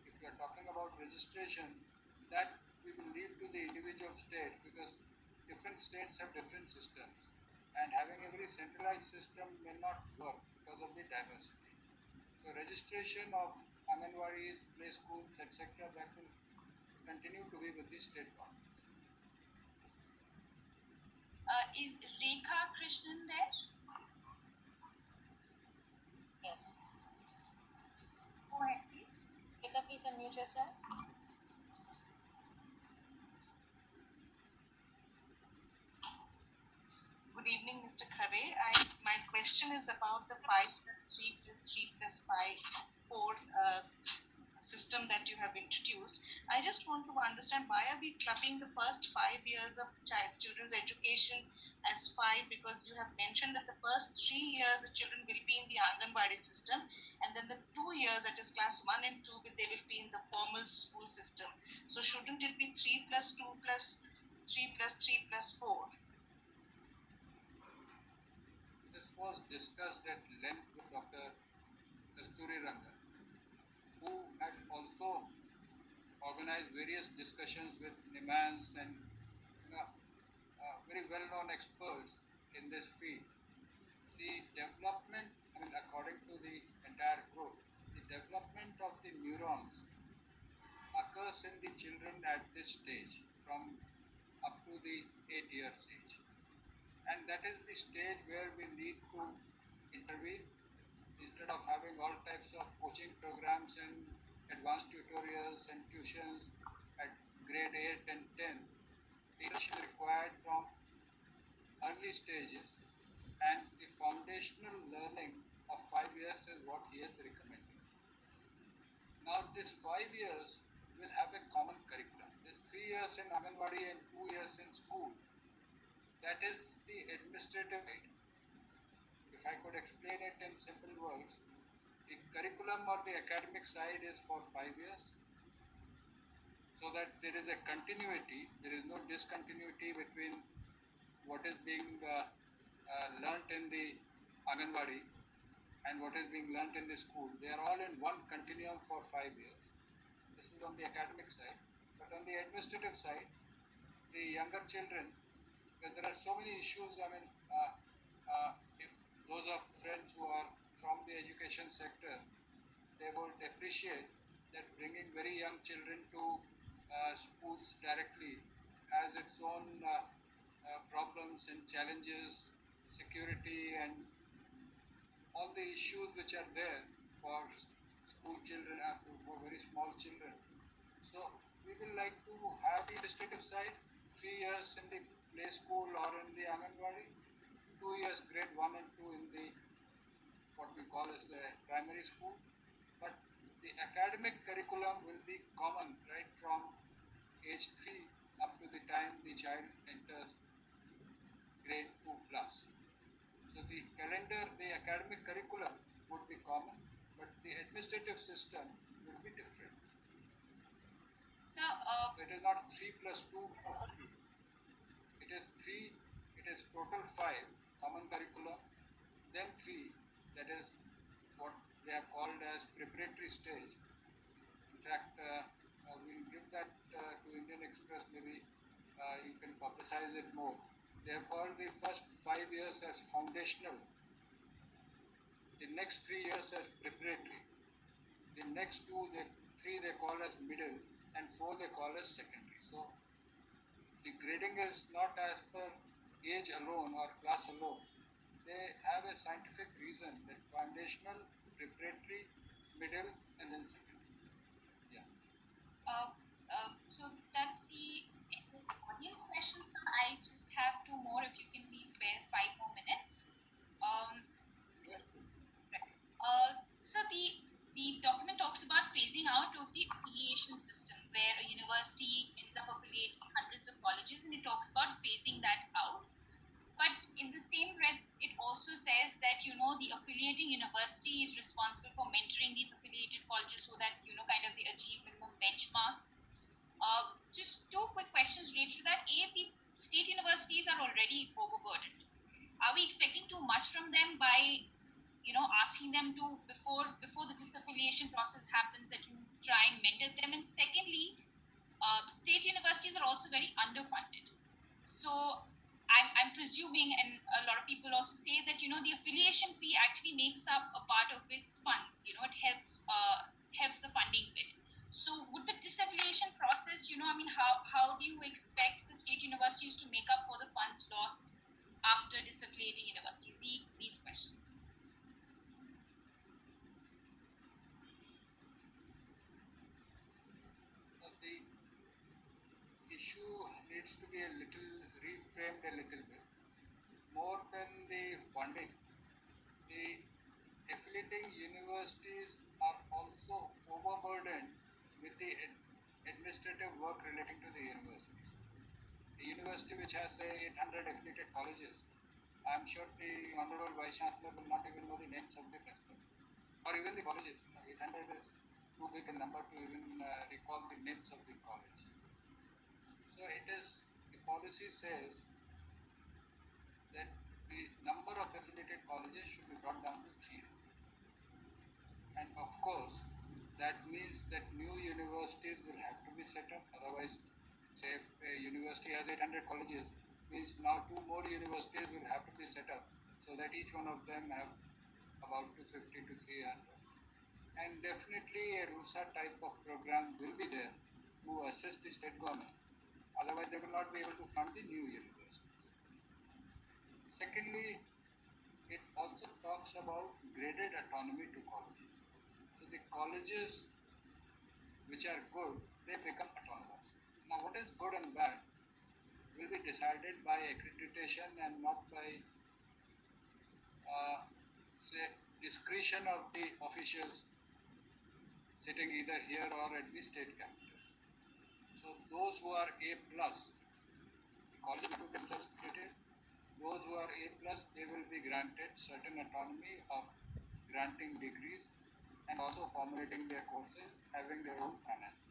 if we are talking about registration, that we will leave to the individual state because different states have different systems, and having every centralized system may not work because of the diversity. So registration of Anganwadis, play schools, etc., that will continue to be with the state government. Is Rekha Krishnan there? Yes. Go ahead, please. Rika, please unmute yourself. Good evening, Mr. Khare. My question is about the 5 plus 3 plus 3 plus 5, 4 system that you have introduced. I just want to understand, why are we clubbing the first 5 years of children's education as 5? Because you have mentioned that the first 3 years the children will be in the Anganwadi system, and then the 2 years, that is class 1 and 2, they will be in the formal school system. So shouldn't it be 3 plus 2 plus 3 plus 3 plus 4? This was discussed at length with Dr. Kasturi Rangan, who had also organized various discussions with NIMANS and very well-known experts in this field. The development, according to the entire group, the development of the neurons occurs in the children at this stage, from up to the 8 years age. And that is the stage where we need to intervene instead of having all types of coaching programs and advanced tutorials and tuitions at grade 8 and 10. The is required from early stages, and the foundational learning of 5 years is what he has recommended. Now this 5 years will have a common curriculum. This 3 years in Anganwadi and 2 years in school. That is the administrative aid. If I could explain it in simple words, the curriculum or the academic side is for 5 years, so that there is a continuity, there is no discontinuity between what is being learnt in the Anganwadi and what is being learnt in the school. They are all in one continuum for 5 years. This is on the academic side. But on the administrative side, the younger children, because there are so many issues, if those of friends who are from the education sector, they would appreciate that bringing very young children to schools schools directly has its own problems and challenges, security, and all the issues which are there for school children and for very small children. So we will like to have the administrative side, 3 years in the play school or in the Anganwadi, 2 years grade 1 and 2 in the what we call as the primary school. But the academic curriculum will be common right from age 3 up to the time the child enters grade 2 plus. So the calendar, the academic curriculum would be common, but the administrative system will be different. So, it is not 3 plus 2. It is 3, it is total 5 common curriculum, then 3, that is what they have called as preparatory stage. In fact, we'll give that to Indian Express, maybe you can publicize it more. They have called the first 5 years as foundational, the next 3 years as preparatory, the next 3 they call as middle, and 4 they call as secondary. So the grading is not as per age alone or class alone. They have a scientific reason that foundational, preparatory, middle, and then secondary. Yeah. So that's the audience questions. So I just have 2 more. If you can please spare 5 more minutes. So the document talks about phasing out of the affiliation system, where a university ends up affiliating hundreds of colleges, and it talks about phasing that out. But in the same breath, it also says that the affiliating university is responsible for mentoring these affiliated colleges so that kind of they achieve minimum benchmarks. Just 2 quick questions related to that. A, the state universities are already overburdened. Are we expecting too much from them by asking them to before the disaffiliation process happens, that you try and mentor them? And secondly, state universities are also very underfunded. So I'm presuming, and a lot of people also say that the affiliation fee actually makes up a part of its funds. It helps the funding bit. So would the disaffiliation process, how do you expect the state universities to make up for the funds lost after disaffiliating universities? These questions. The issue needs to be a little reframed a little bit. More than the funding, the affiliating universities are also overburdened with the administrative work relating to the universities. A university which has say 800 affiliated colleges, I am sure the Honorable Vice Chancellor will not even know the names of the principals or even the colleges. 800 is too big a number to even recall the names of the college. So it is, the policy says that the number of affiliated colleges should be brought down to 3. And of course, that means that new universities will have to be set up. Otherwise, say if a university has 800 colleges, means now 2 more universities will have to be set up so that each one of them have about 250 to 300. And definitely a RUSA type of program will be there to assist the state government. Otherwise, they will not be able to fund the new universities. Secondly, it also talks about graded autonomy to colleges. So the colleges which are good, they become autonomous. Now, what is good and bad will be decided by accreditation and not by, say, discretion of the officials sitting either here or at the state capital. So those who are A plus, the college will themselves treated. Those who are A plus, they will be granted certain autonomy of granting degrees and also formulating their courses, having their own finances.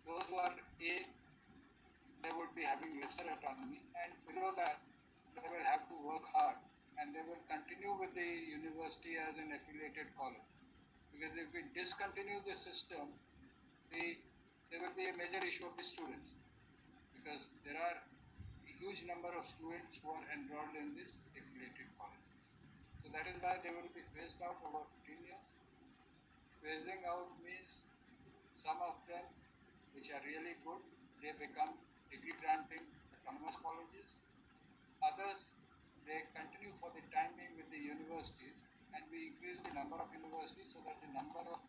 Those who are A, they would be having lesser autonomy, and below that, they will have to work hard, and they will continue with the university as an affiliated college. Because if we discontinue the system, there will be a major issue of the students, because there are a huge number of students who are enrolled in this affiliated colleges. So that is why they will be phased out over 15 years. Phasing out means some of them which are really good, they become degree granting autonomous colleges. Others, they continue for the time being with the universities, and we increase the number of universities so that the number of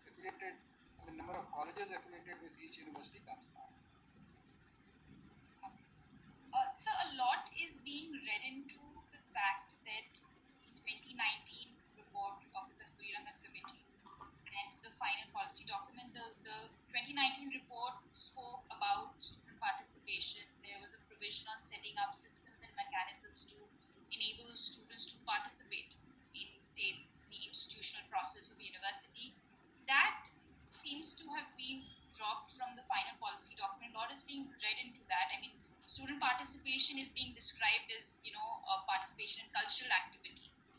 colleges affiliated with each university comes down. So a lot is being read into the fact that the 2019 report of the Kasturirangan Committee and the final policy document, the 2019 report spoke about student participation. There was a provision on setting up systems and mechanisms to enable students to participate in, say, the institutional process of the university. That seems to have been dropped from the final policy document. A lot is being read into that. I mean, student participation is being described as, participation in cultural activities.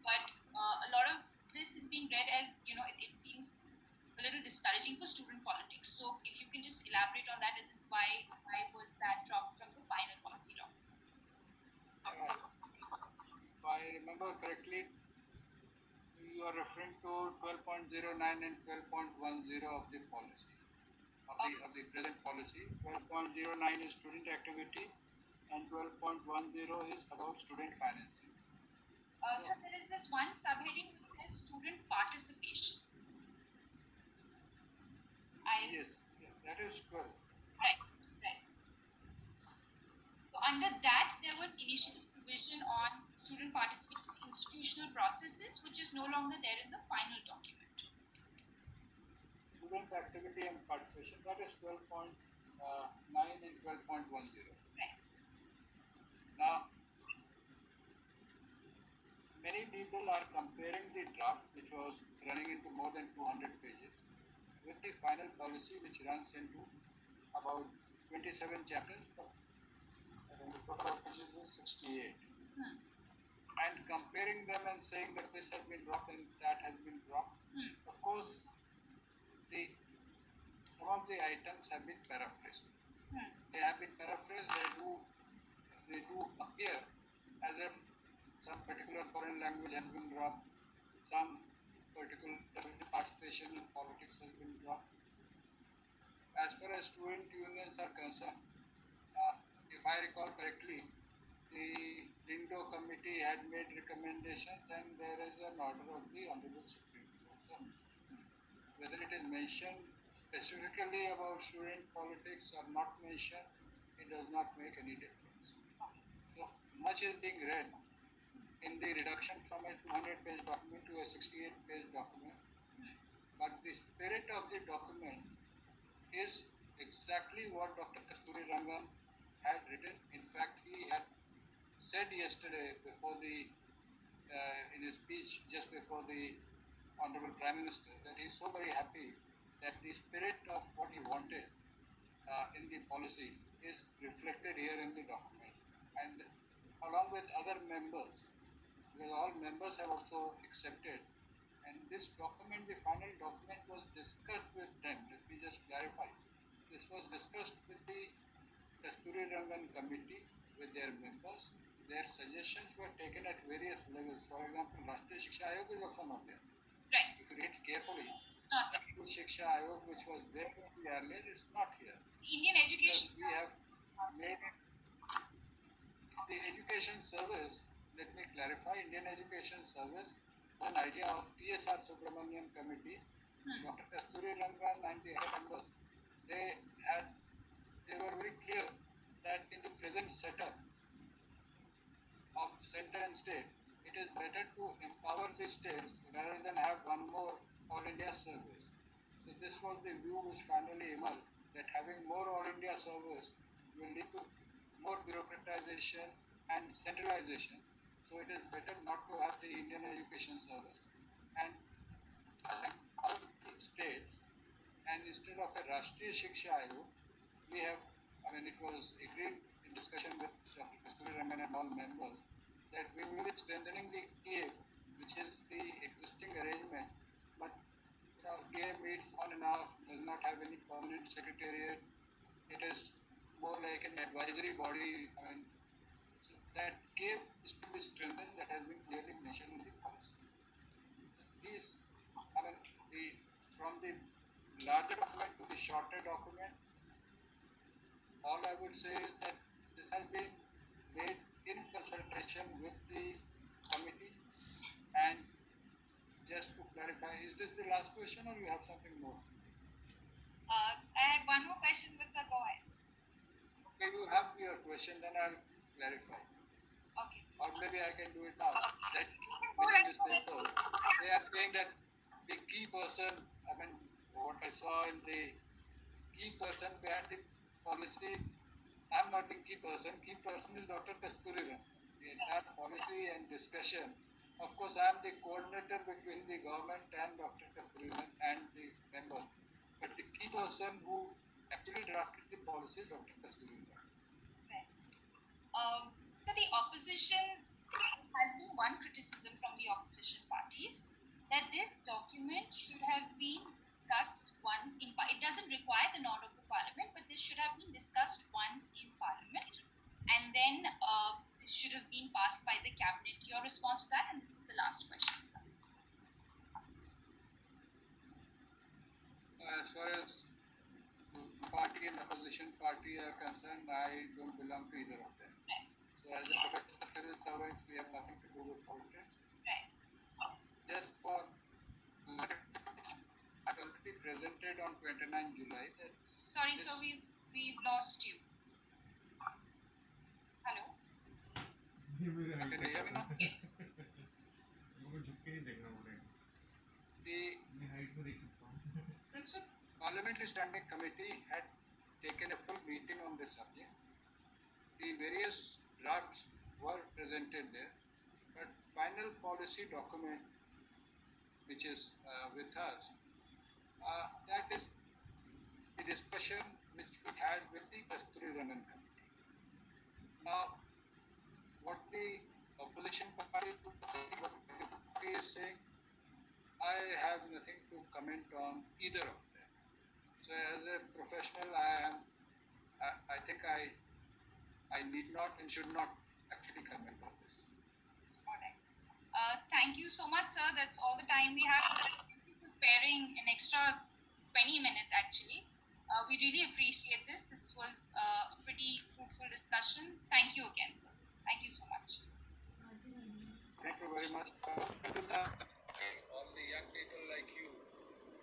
But a lot of this is being read as, it seems a little discouraging for student politics. So if you can just elaborate on that, as in why was that dropped from the final policy document? If I remember correctly, you are referring to 12.09 and 12.10 of the policy, of the present policy. 12.09 is student activity and 12.10 is about student financing. So there is this one subheading which says student participation. Yes, that is 12. Right. So under that, there was initial provision on student participation in institutional processes, which is no longer there in the final document. Student activity and participation, that is 12.9 and 12.10. Right. Now, many people are comparing the draft, which was running into more than 200 pages, with the final policy, which runs into about 27 chapters, and the total of pages is 68. And comparing them and saying that this has been dropped and that has been dropped. Of course, some of the items have been paraphrased. They have been paraphrased. They do appear as if some particular foreign language has been dropped, some particular participation in politics has been dropped. As far as student unions are concerned, if I recall correctly, the Lindo committee had made recommendations and there is an order of the Honorable Supreme Court. So, whether it is mentioned specifically about student politics or not mentioned, it does not make any difference. So, much is being read in the reduction from a 200-page document to a 68-page document. But the spirit of the document is exactly what Dr. Kasturirangan had written. In fact, he had said yesterday in his speech just before the Honorable Prime Minister that he is so very happy that the spirit of what he wanted in the policy is reflected here in the document. And along with other members, because all members have also accepted, and this document, the final document, was discussed with them. Let me just clarify. This was discussed with the Kasturirangan committee, with their members. Their suggestions were taken at various levels. For example, Rashtriya Shiksha Ayog is also not there. Right. If you read carefully, Rashtriya Shiksha Ayog, which was there earlier, is not here. The Indian education. We have made the education service. Let me clarify. Indian Education Service, an idea of TSR Subramanian Committee, Dr. Kasturirangan and the other members. They were very clear that in the present setup of center and state, it is better to empower the states rather than have one more All India service. So this was the view which finally emerged, that having more All India service will lead to more bureaucratization and centralization. So it is better not to have the Indian Education Service. And all the states, and instead of a Rashtriya Shiksha Ayog, we have, it was agreed in discussion with Dr. Kasturirangan and all members that we will be strengthening the KA, which is the existing arrangement, but KA meets on and off, does not have any permanent secretariat. It is more like an advisory body. So that KA is to be strengthened. That has been clearly mentioned in the policy. From the larger document to the shorter document, I would say is that this has been made in consultation with the committee. And just to clarify, is this the last question or you have something more? I have one more question, but sir, go ahead. Okay, you have your question, then I'll clarify. Okay. Or maybe I can do it now. That Go ahead. they are saying that the key person, I mean, what I saw in the key person behind the policy, I'm not the key person is Dr. Kasturiran. The entire policy and discussion, of course, I'm the coordinator between the government and Dr. Kasturiran and the members. But the key person who actually drafted the policy is Dr. Kasturiran. So the opposition, there has been one criticism from the opposition parties that this document should have been discussed once in it doesn't require the nod of the parliament, but this should have been discussed once in parliament, and then this should have been passed by the cabinet. Your response to that, and this is the last question, sir. As far as the party and opposition party are concerned, I don't belong to either of them. So as a professional civil servant, we have nothing to do with politics. Just for I already presented on 29 July. Sorry, sir, we've lost you. Hello? ये मेरे Can you hear me now? Yes. मुझे झुक के नहीं देखना पड़ेगा The मैं height में देख सकता हूँ Parliamentary Standing Committee had taken a full meeting on this subject. The various drafts were presented there, but final policy document, which is with us, that is the discussion which we had with the Kasturiran committee. Now, what the opposition party is saying, I have nothing to comment on either of them. So, as a professional, I think I need not and should not actually comment on this. All right. Thank you so much, sir. That's all the time we have. Thank you for sparing an extra 20 minutes, actually. We really appreciate this. This was a pretty fruitful discussion. Thank you again, sir. Thank you so much. Thank you very much. All the young people like you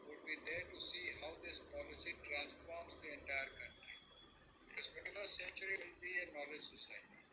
would be there to see how this policy transforms the entire country. Because 21st century will be a knowledge society.